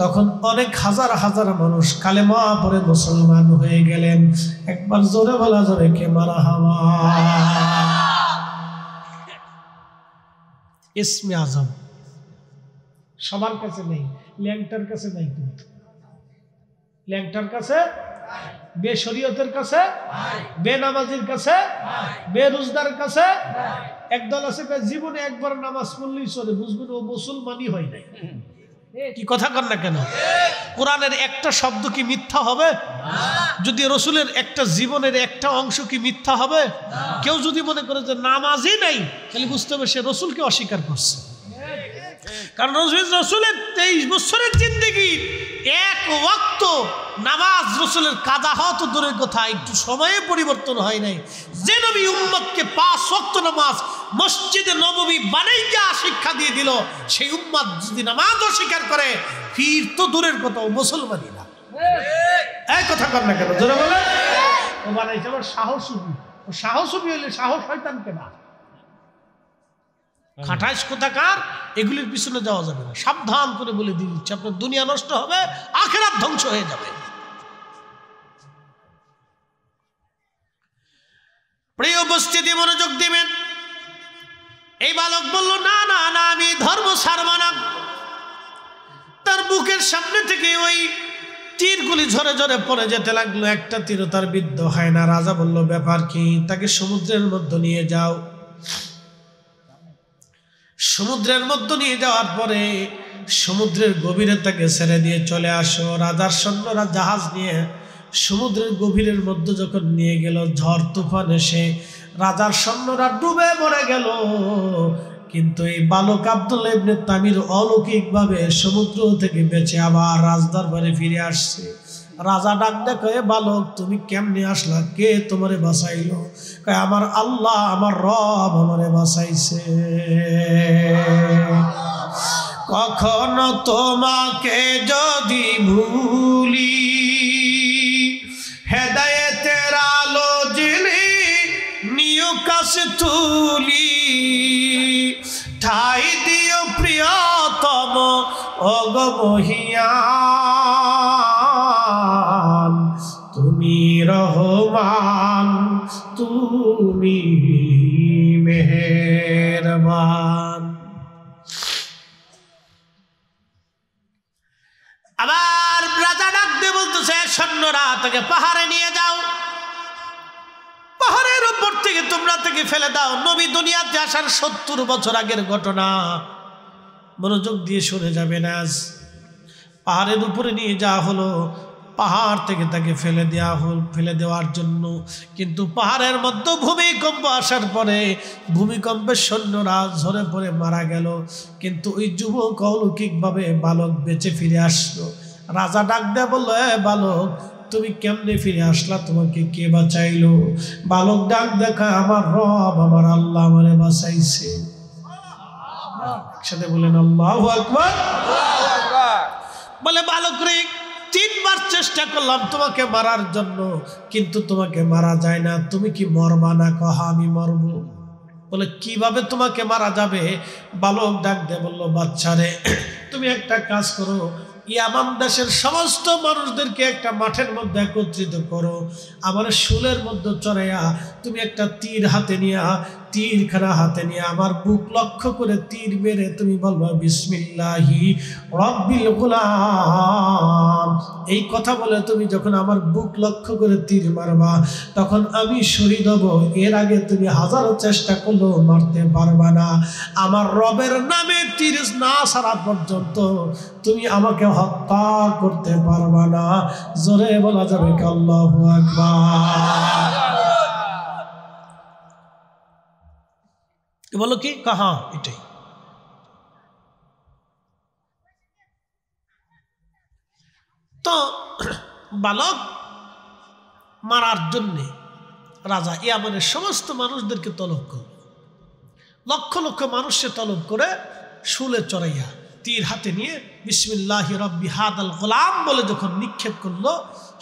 তখন অনেক হাজার হাজার মানুষ কালেমা পড়ে মুসলমান হয়ে গেলেন। একবার জোরে বলা যাবে কে মারহাবা? ইসমে আজম সবার কাছে নেই, ল্যাংটার কাছে নাই, কিন্তু ল্যাংটার কাছে, বেশরিয়তের কাছে, বেনামাজির কাছে, বেরোজগার কাছে। একদল আছে জীবনে একবার নামাজ পড়লেই চলে, বুঝবেন ও মুসলমানই হয় নাই। কি কথা কর না কেন? কোরআনের একটা শব্দ কি মিথ্যা হবে? যদি রসুলের একটা জীবনের একটা অংশ কি মিথ্যা হবে? কেউ যদি মনে করে যে নামাজই নাই, তাহলে বুঝতে হবে সে রসুলকে অস্বীকার করছে। কারণ রসুলের 23 বছরের জিন্দেগি এক ওয়াক্ত নামাজ রসুলের কাজা হওয়া তো দূরের কথা, একটু সময়ে পরিবর্তন হয় নাই। যে নবী উম্মতকে 5 ওয়াক্ত নামাজ মসজিদে নববী বানাইয়া শিক্ষা দিয়ে দিল, সেই উম্মত যদি নামাজ অস্বীকার করে, ফির তো দূরের কথা, ও মুসলমানই না। এই কথা কর না কেন? জোরে বলে। ও বানাইছে আবার সাহসুবি। ও সাহসুবি হলে সাহস শয়তানকে না, খাটাইশ কোথাকার, এগুলির পিছনে যাওয়া যাবে না। সাবধান করে বলে দিয়ে দিচ্ছে, আপনার দুনিয়া নষ্ট হবে, আখিরাত ধ্বংস হয়ে যাবে। প্রিয় উপস্থিতি, মনোযোগ দিবেন। এই বালক বলল, না না না, আমি ধর্ম ছাড়ব না। তার বুকের সামনে থেকে ওই তীরগুলি ঝরে ঝরে পড়ে যেতে লাগলো, একটা তীরও তার বিদ্ধ হয় না। রাজা বলল, ব্যাপার কি? তাকে সমুদ্রের মধ্যে নিয়ে যাও। সমুদ্রের মধ্যে নিয়ে যাওয়ার পরে সমুদ্রের গভীরে তাকে ছেড়ে দিয়ে চলে আসো। রাজার সৈন্যরা জাহাজ নিয়ে সমুদ্রের গভীরের মধ্যে যখন নিয়ে গেল, ঝড় তুফান এসে রাজার সৈন্যরা ডুবে মরে গেল। কিন্তু এই বালক আব্দুল্লাহ ইবনে তামির অলৌকিকভাবে সমুদ্র থেকে বেঁচে আবার রাজদরবারে ফিরে আসছে। রাজা ডাক দেখে, বালক তুমি কেমনে আসলা? কে তোমারে বাঁচাইলো? কয়, আমার আল্লাহ, আমার রব আমারে বাঁচাইছে। কখনো তোমাকে যদি ভুলি, হেদায়েতের আলো জেলে নিয় কাছে তুলি, ঠাই দিও প্রিয়তম ওগো মহিয়ান, তুমি রহমান তুমি মেহেরবান। আবার রাজা ডাক দিয়ে বলতেছে, সৈন্যরা তাকে পাহাড়ে নিয়ে যাও, পাহাড়ের উপর থেকে তোমরা তাকে ফেলে দাও। নবী দুনিয়াতে আসার 70 বছর আগের ঘটনা, মনোযোগ দিয়ে শুনে যাবেন। আজ পাহাড়ের উপরে নিয়ে যাওয়া হলো, পাহাড় থেকে তাকে ফেলে দেওয়ার জন্য। কিন্তু পাহাড়ের মধ্যে ভূমিকম্প আসার পরে ভূমিকম্পের সৈন্যরা ঝরে পড়ে মারা গেল। কিন্তু ওই যুবক অলৌকিকভাবে বালক বেঁচে ফিরে আসলো। রাজা ডাক দেয়া বললো, বালক তুমি কেমনে ফিরে আসলা, তোমাকে কে বাঁচাইলো? বালক ডাক দেখা, আমার রব আমার আল্লাহ আমারে বাঁচাইছে। একসাথে বলেন আল্লাহু আকবার। বলে, বালক রে 3 বার চেষ্টা করলাম তোমাকে মারার জন্য, কিন্তু তোমাকে মারা যায় না। তুমি কি মরবা না? কহ আমি মরব। বলে, কিভাবে তোমাকে মারা যাবে? বালক ডাক দিয়ে বলল, বাচ্চারে তুমি একটা কাজ করো, ইয়ামান দেশের সমস্ত মানুষদেরকে একটা মাঠের মধ্যে একত্রিত করো, আমার শুলের মধ্যে চড়াইয়া তুমি একটা তীর হাতে নিয়া, তীরখানা হাতে নিয়ে আমার বুক লক্ষ্য করে তীর মেরে তুমি বলবা, বিসমিল্লাহি রব্বিল গুলাম। এই কথা বলে তুমি যখন আমার বুক লক্ষ্য করে তীর মারবা, তখন আমি শহীদ হব। এর আগে তুমি হাজারো চেষ্টা করলেও মারতে পারবা না। আমার রবের নামে তীর না ছাড়া পর্যন্ত তুমি আমাকে হত্যা করতে পারবা না। জোরে বলা যাবে কি আল্লাহু আকবার। বলো কি? কাহা এটাই। তো বালক মারার জন্যে রাজা ইয়ামানের সমস্ত মানুষদেরকে তলব করল। লক্ষ লক্ষ মানুষকে তলব করে শুলে চড়াইয়া তীর হাতে নিয়ে বিসমিল্লাহি রব্বি হাদাল গোলাম বলে যখন নিক্ষেপ করলো,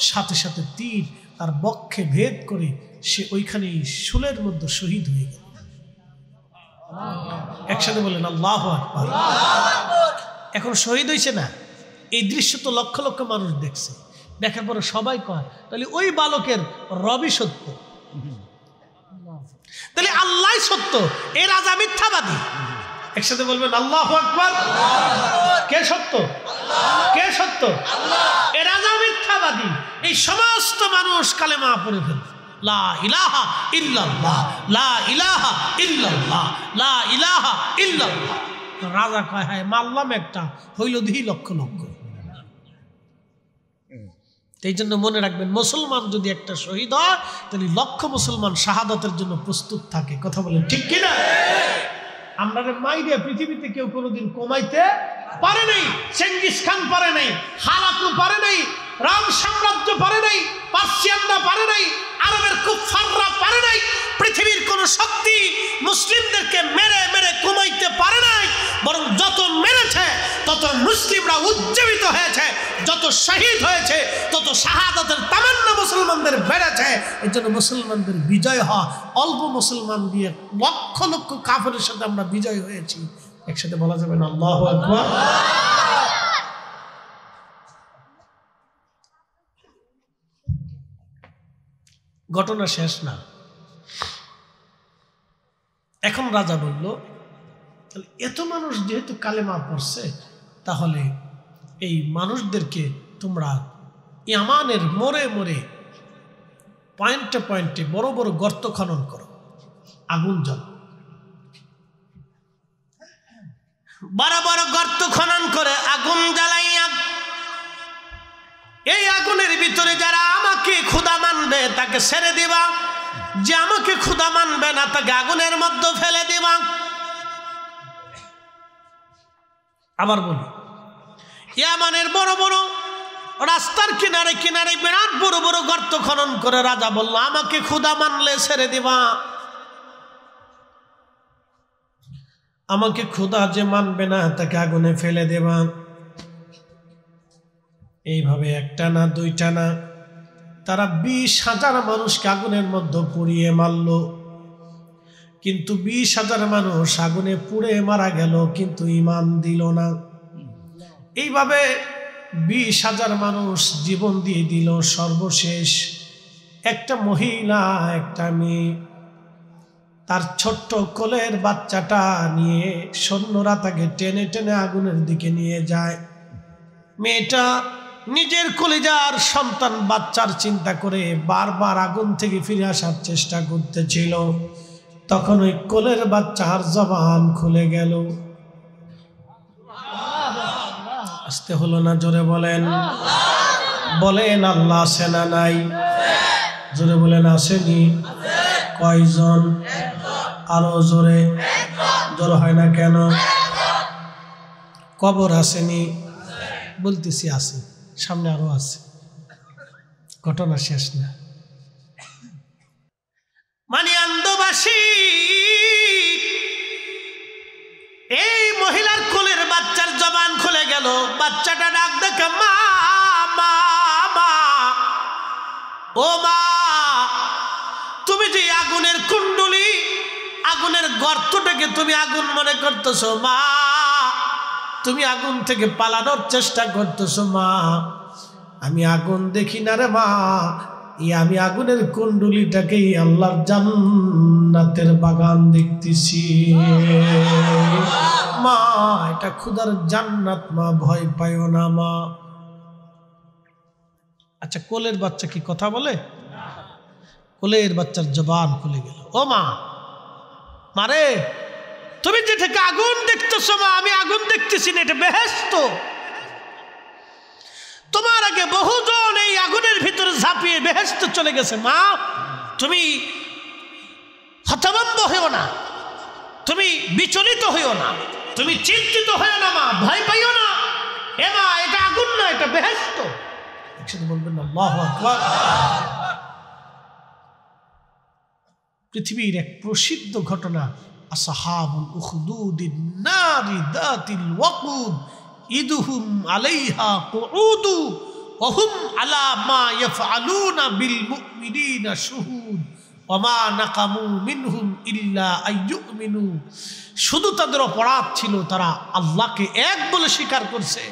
সাথে সাথে তীর তার বক্ষে ভেদ করে সে ওইখানেই শুলের মধ্যে শহীদ হয়ে গেল। একসাথে বলেন আল্লাহু আকবার। এখন শহীদ হয়েছে না, এই দৃশ্য তো লক্ষ লক্ষ মানুষ দেখছে। দেখার পরে সবাই কয়, তাহলে ওই বালকের রবি সত্য, তাহলে আল্লাহ সত্য, এ রাজা মিথ্যাবাদী। একসাথে বলবেন আল্লাহু আকবার। কে সত্য? কে সত্য? এ রাজা মিথ্যাবাদী। এই সমস্ত মানুষ কালেমা পড়ে ফেলবে, লা ইলাহা ইল্লাল্লাহ, লা ইলাহা ইল্লাল্লাহ, লা ইলাহা ইল্লাল্লাহ। রাজা কয়, হ্যাঁ মারলাম একটা, হইল দিহি লক্ষ লক্ষ। এই জন্য মনে রাখবেন, মুসলমান যদি একটা শহীদ হয়, তাহলে লক্ষ মুসলমান শাহাদাতের জন্য প্রস্তুত থাকে। কথা বলেন ঠিক কিনা? আমরা মাইরে পৃথিবীতে কেউ কোনোদিন কমাইতে পারে নাই। চেঙ্গিস খান পারে নাই, হালাকু পারে নাই, রাম সাম্রাজ্য পারে নাই, পার্সিয়ানরা পারে নাই, আরবের কুফাররা পারে নাই। পৃথিবীর কোন শক্তি মুসলিমদেরকে মেরে মেরে কমাইতে পারে নাই। বরং যত মেরেছে তত মুসলিমরা উজ্জীবিত হয়েছে, যত শহীদ হয়েছে তত শাহাদাতের তামান্না মুসলমানদের বেড়েছে। এর জন্য মুসলমানদের বিজয় হওয়া, অল্প মুসলমান দিয়ে লক্ষ লক্ষ কাফেরের সাথে আমরা বিজয় হয়েছি। একসাথে বলা যাবে না আল্লাহু আকবার। ঘটনা শেষ না। এখন রাজা বলল, এত মানুষ যেহেতু কালেমা পড়ছে, তাহলে এই মানুষদেরকে তোমরা ইয়ামানের মোড়ে মোড়ে পয়েন্টে পয়েন্টে বড় বড় গর্ত খনন করো, আগুন জ্বল। বড় বড় গর্ত খনন করে আগুন জ্বালাইয়া, এই আগুনের ভিতরে যারা আমাকে খোদা মানবে তাকে ছেড়ে দিবা, যে আমাকে খোদা মানবে না তাকে আগুনের মধ্যে ফেলে দিবা। আবার বলি, ইয়ামানের বড় বড় রাস্তার কিনারে কিনারে বিরাট বড় বড় গর্ত খনন করে রাজা বলল, আমাকে খোদা মানলে ছেড়ে দিবা, আমাকে খোদা যে মানবে না তাকে আগুনে ফেলে দেবা। এইভাবে একটা না দুইটা না, তারা 20,000 মানুষকে আগুনের মধ্যে পুড়িয়ে মারল। কিন্তু 20,000 মানুষ আগুনে পুড়ে মারা গেল, কিন্তু ঈমান দিল না। এইভাবে 20,000 মানুষ জীবন দিয়ে দিল। সর্বশেষ একটা মহিলা, একটা মেয়ে, তার ছোট্ট কোলের বাচ্চাটা নিয়ে সৈন্যরা তাকে টেনে টেনে আগুনের দিকে নিয়ে যায়। মেয়েটা নিজের কলিজার সন্তান বাচ্চার চিন্তা করে বারবার আগুন থেকে ফিরে আসার চেষ্টা করতেছিল। তখন ওই কোলের বাচ্চার জবান খুলে গেল। আসতে হলো না, জোরে বলেন। বলেন আল্লাহ আছে না নাই? জোরে বলেন আসেনি? কয়জন? আরো জোরে। জোর হয় না কেন? কবর আসেনি? বলতেছি আছে, সামনে আরো আছে, ঘটনা শেষ না। মানিয়ান্দবাসী, এই মহিলার কোলের বাচ্চার জবান খুলে গেল। বাচ্চাটা ডাক দেখে মা মা মা, ও মা, তুমি যে আগুনের কুণ্ডলী, আগুনের গর্তটাকে তুমি আগুন মনে করতেছো মা, তুমি আগুন থেকে পালানোর চেষ্টা করতেছো মা। আমি আগুন দেখি না রে মা, আমি আগুনের কুণ্ডলীটাকেই আল্লাহর জান্নাতের বাগান দেখতেছি মা। এটা খুদার জান্নাত মা, ভয় পাইও না মা। আচ্ছা, কোলের বাচ্চা কি কথা বলে? কোলের বাচ্চার জবান খুলে গেল। ও মা, মারে, তুমি যেটাকে আগুন দেখতেছো মা, আমি আগুন দেখতেছি না, এটা বেহেশত। তোমার আগে বহুজন এই আগুনের ভিতরে ঝাঁপিয়ে বেহেশত চলে গেছে মা। তুমি হতভম্ব হইও না, তুমি বিচলিত হইও না, তুমি চিন্তিত হইও না মা, ভয় পাইও না। এ মা, এটা আগুন না, এটা বেহেশত। একসাথে বলবেন আল্লাহু আকবার। পৃথিবীর এক প্রসিদ্ধ ঘটনা, আসহাবুল উখদুদিন নারি দাতিল ওয়াকুদ ইদহুম আলাইহা কুউদু ওয়া হুম আলা মা ইয়াফআলুনা বিল মুমিনিনা শুহুদ ওয়া মা নাকামু মিনহুম ইল্লা আইয়ুমিনু। শুধু তাদের অপরাধ ছিল তারা আল্লাহকে এক বলে স্বীকার করছে।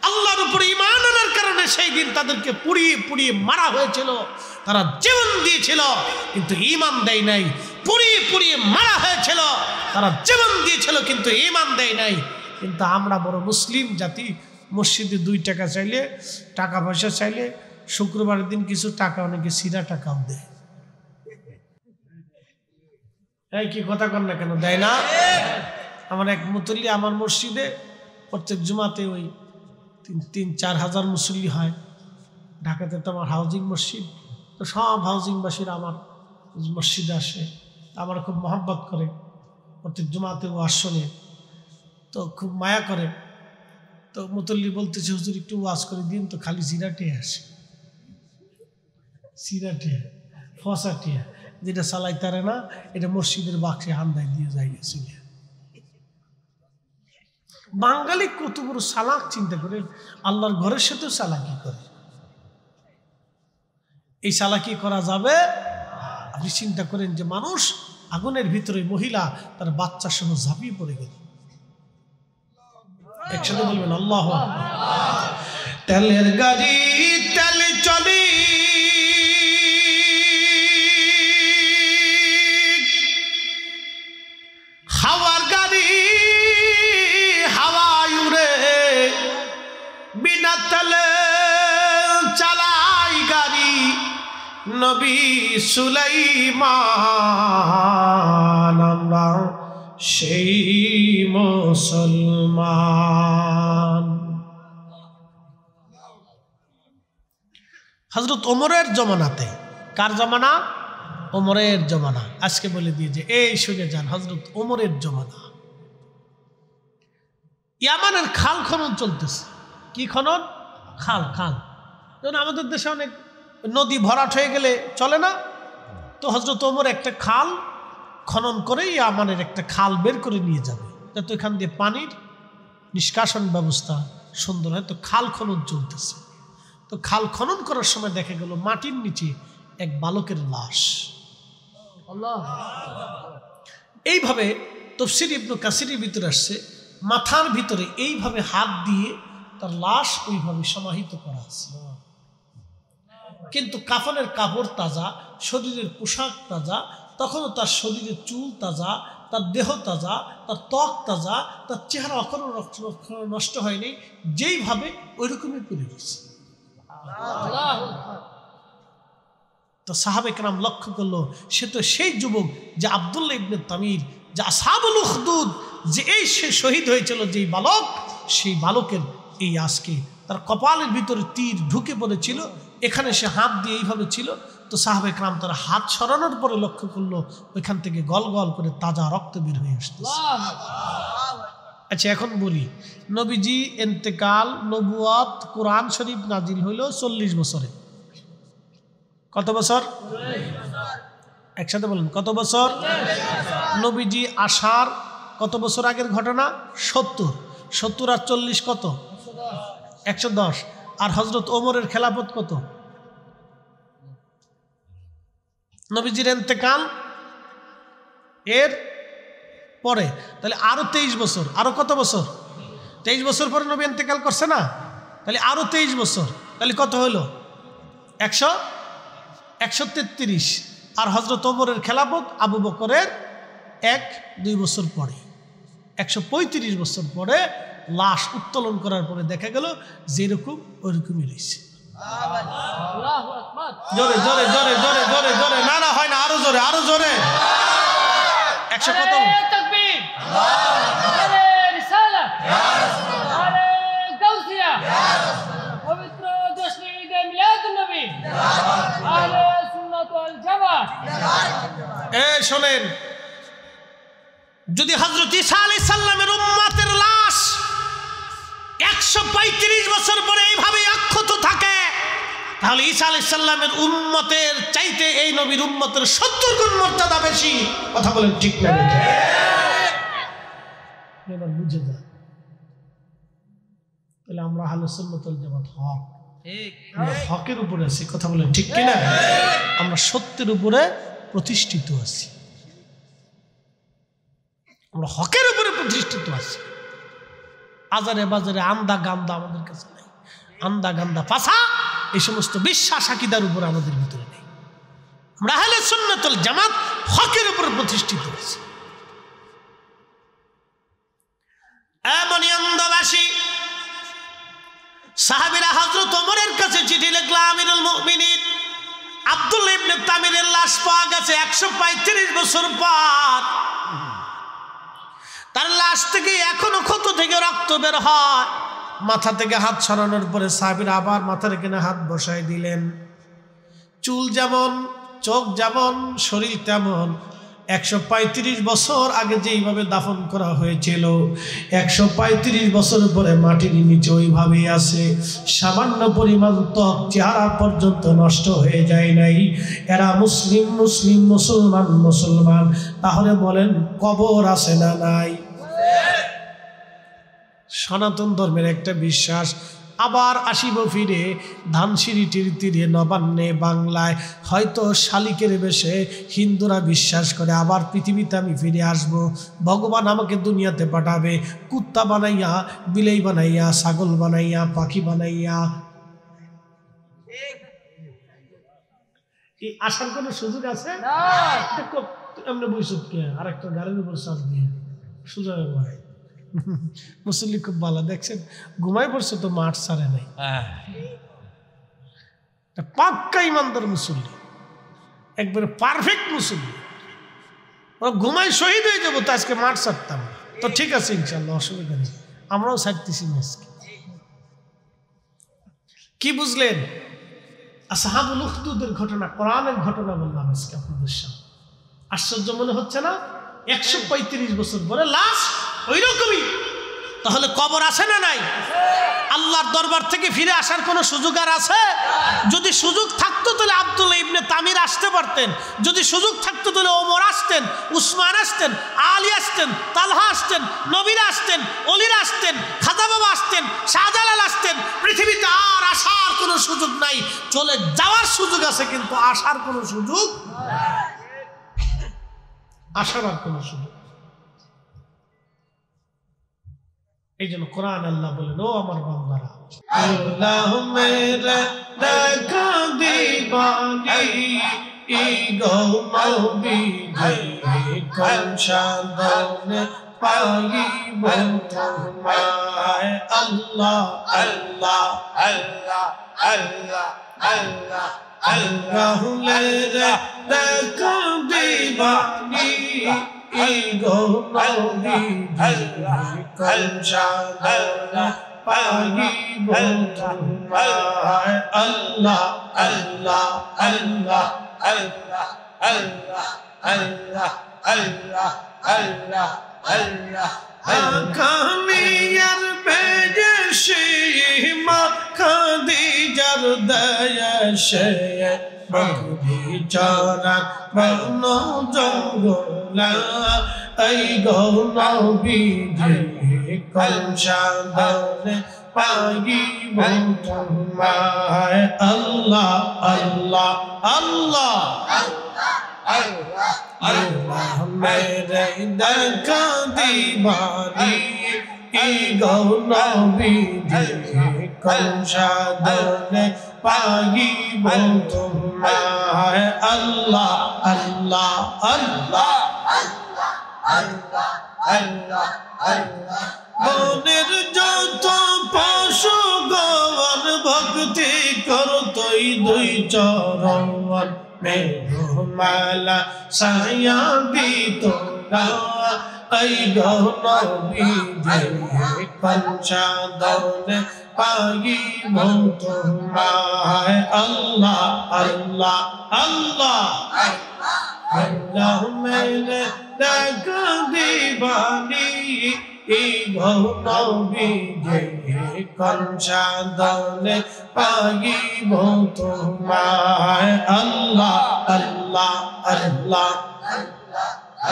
আল্লাহর উপরে ঈমান আনার কারণে সেই দিন তাদেরকে পুড়িয়ে পুড়িয়ে মারা হয়েছিল। তারা জীবন দিয়েছিল কিন্তু ঈমান দেয় নাই। পুড়িয়ে পুড়িয়ে মারা হয়েছিল, তারা জীবন দিয়েছিল কিন্তু ঈমান দেয় নাই। কিন্তু আমরা বড় মুসলিম জাতি, মসজিদে 2 টাকা চাইলে, টাকা পয়সা চাইলে, শুক্রবারের দিন কিছু টাকা, অনেকে সিরা টাকাও দেয়। এই কি কথা কন না কেন, দেয় না? আমার এক মুতল্লি আমার মসজিদে প্রত্যেক জুমাতে ওই 3-4 হাজার মুসল্লি হয়। ঢাকাতে তো আমার হাউজিং মসজিদ, তো সব হাউজিংবাসীরা আমার মসজিদে আসে, আমার খুব মহব্বত করে। প্রত্যেক জুমাতে ও আসনে তো খুব মায়া করে। তো মুতল্লি বলতেছে, হুজুর একটু ওয়াজ করে দিন তো, খালি জিরাটে আসে, সিরাটে ফসাটে, যেটা চালাই তারে না, এটা মসজিদের বাক্সে হান্দায় দিয়ে যায় গেছে। বাঙালি কত বড় চালাক, চিন্তা করে আল্লাহর ঘরের সাথেও চালাকি করে। এই চালাকি করা যাবে? আপনি চিন্তা করেন যে মানুষ আগুনের ভিতরে, মহিলা তার বাচ্চা সহ ঝাঁপিয়ে পড়ে গেল। একসাথে বলবেন আল্লাহু আকবার। তেলের গাড়ি তেলে চলে, হাওয়ার গাড়ি হাওয়ায় উড়ে, বিনা তেলে চালাই গাড়ি নবী সুলাইমান। আমরা সেই মুসলমান। হযরত ওমরের জমানাতে, কার জমানা? ওমরের জমানা। আজকে বলে দিয়ে যে এই শুনে যান, হযরত ওমরের জমানা। ইয়ামানের খাল খনন চলতেছে। কি খনন? খাল। খাল যেমন আমাদের দেশে অনেক নদী ভরাট হয়ে গেলে চলে না, তো হযরত ওমর একটা খাল খনন করে ইয়ামানের একটা খাল বের করে নিয়ে যাবে। যাতে ওইখান দিয়ে পানির নিষ্কাশন ব্যবস্থা সুন্দর হয়। তো খাল খনন চলতেছে। তো খাল খনন করার সময় দেখা গেল মাটির নিচে এক বালকের লাশ। এইভাবে তাফসীর ইবনে কাসিরের ভিতরে আসছে, মাথার ভিতরে এইভাবে হাত দিয়ে তার লাশ ওইভাবে সমাহিত করা আছে। কিন্তু কাফনের কাপড় তাজা, শরীরের পোশাক তাজা, তখনও তার শরীরের চুল তাজা, তার দেহ তাজা, তার ত্বক তাজা, তার চেহারা অখনও নষ্ট হয়নি, যেইভাবে ওইরকমই পড়ে গেছে। তো সাহাবে কেরাম লক্ষ্য করলো, সে তো সেই যুবক যে আব্দুল্লাহ ইবনে তামির, যে আসহাবুল উখদুদ, যে এই সে শহীদ হয়েছিল যেই বালক, সেই বালকের এই আজকে তার কপালের ভিতরে তীর ঢুকে পড়েছিল, এখানে সে হাত দিয়ে এইভাবে ছিল। তো সাহাবে কেরাম তার হাত সরানোর পরে লক্ষ্য করলো ওইখান থেকে গল গল করে তাজা রক্ত বের হয়ে আসতেছে। আচ্ছা, এখন বলি, নবীজি ইন্তেকাল, নবুয়ত, কোরআন শরীফ নাজিল হইল 40 বছরে। কত বছর? একসাথে বলেন, কত বছর? নবীজি আসার কত বছর আগের ঘটনা? 70 আর 40 কত? 110। আর হযরত ওমরের খেলাফত কত? নবীজির ইন্তেকাল এর পরে, তাহলে আরো 23 বছর। আরো কত বছর? 23 বছর পরে নবী ইন্তেকাল করছে না? তাহলে আরো 23 বছর, তাহলে কত হলো? 133। আর হযরত ওমরের খেলাফত আবু বকরের 1-2 বছর পরে, 135 বছর পরে লাশ উত্তোলন করার পরে দেখা গেল যেরকম ওইরকমই রয়েছে। জোরে জোরে জোরে জোরে জোরে জোরে, না না হয় না, আরো জোরে, আরো জোরে। 100 কত? শোনেন, যদি হযরত ঈসা আলাইহিস সালামের উম্মতের লাশ 135 বছর পরে এইভাবে অক্ষত থাকে, তাহলে ঈসা আলাইহিস সালামের উম্মতের চাইতে এই নবীর উম্মতের 70 গুণ মর্যাদা বেশি। কথা বলেন ঠিক না? এবার বুঝে যান, তাহলে আমরা আহলে সুন্নাত ওয়াল জামাত হক, আমরা হকের উপরে আছি। কথা বলেন ঠিক কিনা? আমরা সত্যের উপরে প্রতিষ্ঠিত আছি, আমরা হকের উপরে প্রতিষ্ঠিত আছি। আজারে বাজারে আন্দা গান্দা আমাদের কাছে নাই, আন্দা গান্দা ফাসা এই সমস্ত বিশ্বাস আকীদার উপরে আমাদের ভিতরে নেই। আমরা আহলে সুন্নাত ওয়াল জামাত হকের উপরে প্রতিষ্ঠিত আছি। এমনই অন্ধবাসী সাহাবীরা হযরত ওমরের কাছে চিঠি লিখল, আমিরুল মুমিনিন আব্দুল্লাহ ইবনে তামিরের লাশ পাওয়া গেছে 135 বছর পর। তার লাশ থেকে এখনো ক্ষত থেকে রক্ত বের হয়। মাথা থেকে হাত সরানোর পরে সাহাবীরা আবার মাথার এখানে হাত বসায় দিলেন। চুল যেমন, চোখ যেমন, শরীর তেমন। 135 বছর আগে যেইভাবে দাফন করা হয়েছিল, 135 বছর পরে মাটির নিচে ওইভাবেই আছে। সামান্য পরিমাণ ত্বক, চেহারা পর্যন্ত নষ্ট হয়ে যায় নাই। এরা মুসলিম, মুসলিম, মুসলমান, মুসলমান। তাহলে বলেন কবর আছে না নাই? সনাতন ধর্মের একটা বিশ্বাস। আবার আসিব ফিরে ধানসিঁড়িটির তীরে নবান্নে বাংলায়, হয়তো শালিকের বেশে হিন্দুরা বিশ্বাস করে আবার পৃথিবীতে আমি ফিরে আসব। ভগবান আমাকে দুনিয়াতে পাঠাবে কুত্তা বানাইয়া, বিলাই বানাইয়া, ছাগল বানাইয়া, পাখি বানাইয়া। এই আসার কোনো সুযোগ আছে? এমনি বৈশাখ কে আর একটা গাড়ির উপর চাপ দিয়ে সুযোগ হয়। মুসল্লি খুব ভালো, দেখছেন ঘুমাই পড়ছে তো মাঠ ছাড়ে নাই। পাক্কা ইমানদার মুসল্লি, একবারে পারফেক্ট মুসল্লি। ঘুমাই শহীদ হয়ে যাবো তো আজকে মাঠ ছাড়তাম তো ঠিক আছে ইনশাল্লাহ, অসুবিধা নেই, আমরাও ছাড়তেছি না আজকে। কি বুঝলেন? আসহাবুল উখদুদের ঘটনা, কোরআনের ঘটনা বললাম আজকে আপনাদের সামনে। আশ্চর্য মনে হচ্ছে না? 135 বছর পরে লাশ ওই রকমই তাহলে কবর আছে না নাই? আল্লাহর দরবার থেকে ফিরে আসার কোনো সুযোগ আর আছে? যদি সুযোগ থাকতো তাহলে আব্দুল্লাহ ইবনে তামির আসতে পারতেন, যদি সুযোগ থাকতো তাহলে ওমর আসতেন, উসমান আসতেন, আলী আসতেন, তালহা আসতেন, নবীরা আসতেন, অলিরা আসতেন, খাজা বাবা আসতেন, শাহজালাল আসতেন। পৃথিবীতে আর আসার কোনো সুযোগ নাই, চলে যাওয়ার সুযোগ আছে, কিন্তু আসার কোনো সুযোগ, আসার আর কোনো সুযোগ। এই জন্য কোরআন আল্লাহ বলেন, ও আমার বান্দারা, আল্লাহ মেরে দেখা দিবানি গো নবীজি কোন সাধনে পাইব তোমায়। আল্লাহ আল্লাহ আল্লাহ আল্লাহ আল্লাহ আল্লাহ মেরে দেখা দিবানি গো নবীজি কোন সাধনে পাইব তোমায়। আল্লাহ আল্লাহ আল্লাহ আল্লাহ আল্লাহ আল্লাহ আল্লাহ আল্লাহ আল্লাহ খানিয়ার বেজে সীমা খাদিজার দয়াশে বকরি চরার বন জঙ্গলা এই গো নবীজি কোন সাধনে পাইব তোমায়। আল্লাহ আল্লাহ আল্লাহ আল্লাহ মেরে দেখা দিবানি গো নবীজি কোন সাধনে পাইব তোমায়। আল্লাহ আল্লাহ আল্লাহ আল্লাহ আল্লাহ আল্লাহ বনের যত পশু গণ ভক্তি করতই দুই চরণ মেঘমালা ছায়া দিত না এই গো নবীজি কোন সাধনে পাইব তোমায়। আল্লাহ আল্লাহ আল্লাহ আল্লাহ মেরে দেখা দিবানি গো নবীজি কোন সাধনে পাইব তোমায়। আল্লাহ আল্লাহ আল্লাহ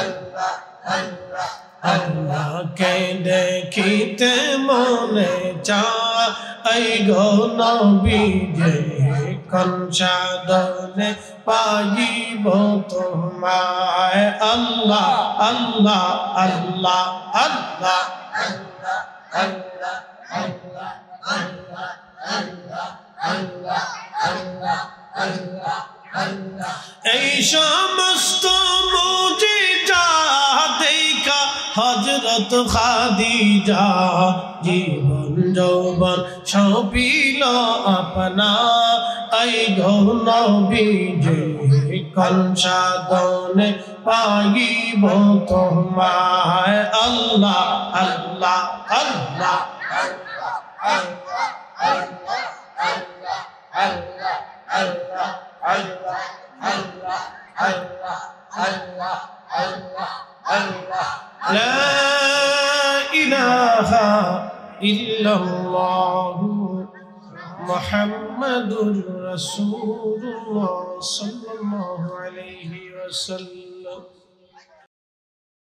আল্লাহ আল্লাহ আল্লাহকে দেখিতে মনে চায় এই গো নবীজি কোন সাধনে পাইব তোমায়। আল্লাহ আল্লাহ আল্লাহ আল্লাহ আল্লাহ আল্লাহ আল্লাহ আল্লাহ আল্লাহ আল্লাহ আল্লাহ আল্লাহ আল্লাহ এই সমস্ত মুজিজা দেখা হযরত খাদিজা জীবন যৌবন সপিল আপনা এই গো নবীজি কোন সাধনে পাইব তোমায়। আল্লাহ আল্লাহ আল্লাহ আল্লাহ আল্লাহ আল্লাহ আল্লাহ আল্লাহ আল্লাহ আল্লাহ আল্লাহ আল্লাহ আল্লাহ আল্লাহ আল্লাহ লা ইলাহা ইল্লাল্লাহু মুহাম্মাদুর রাসূলুল্লাহ সাল্লাল্লাহু আলাইহি ওয়াসাল্লাম।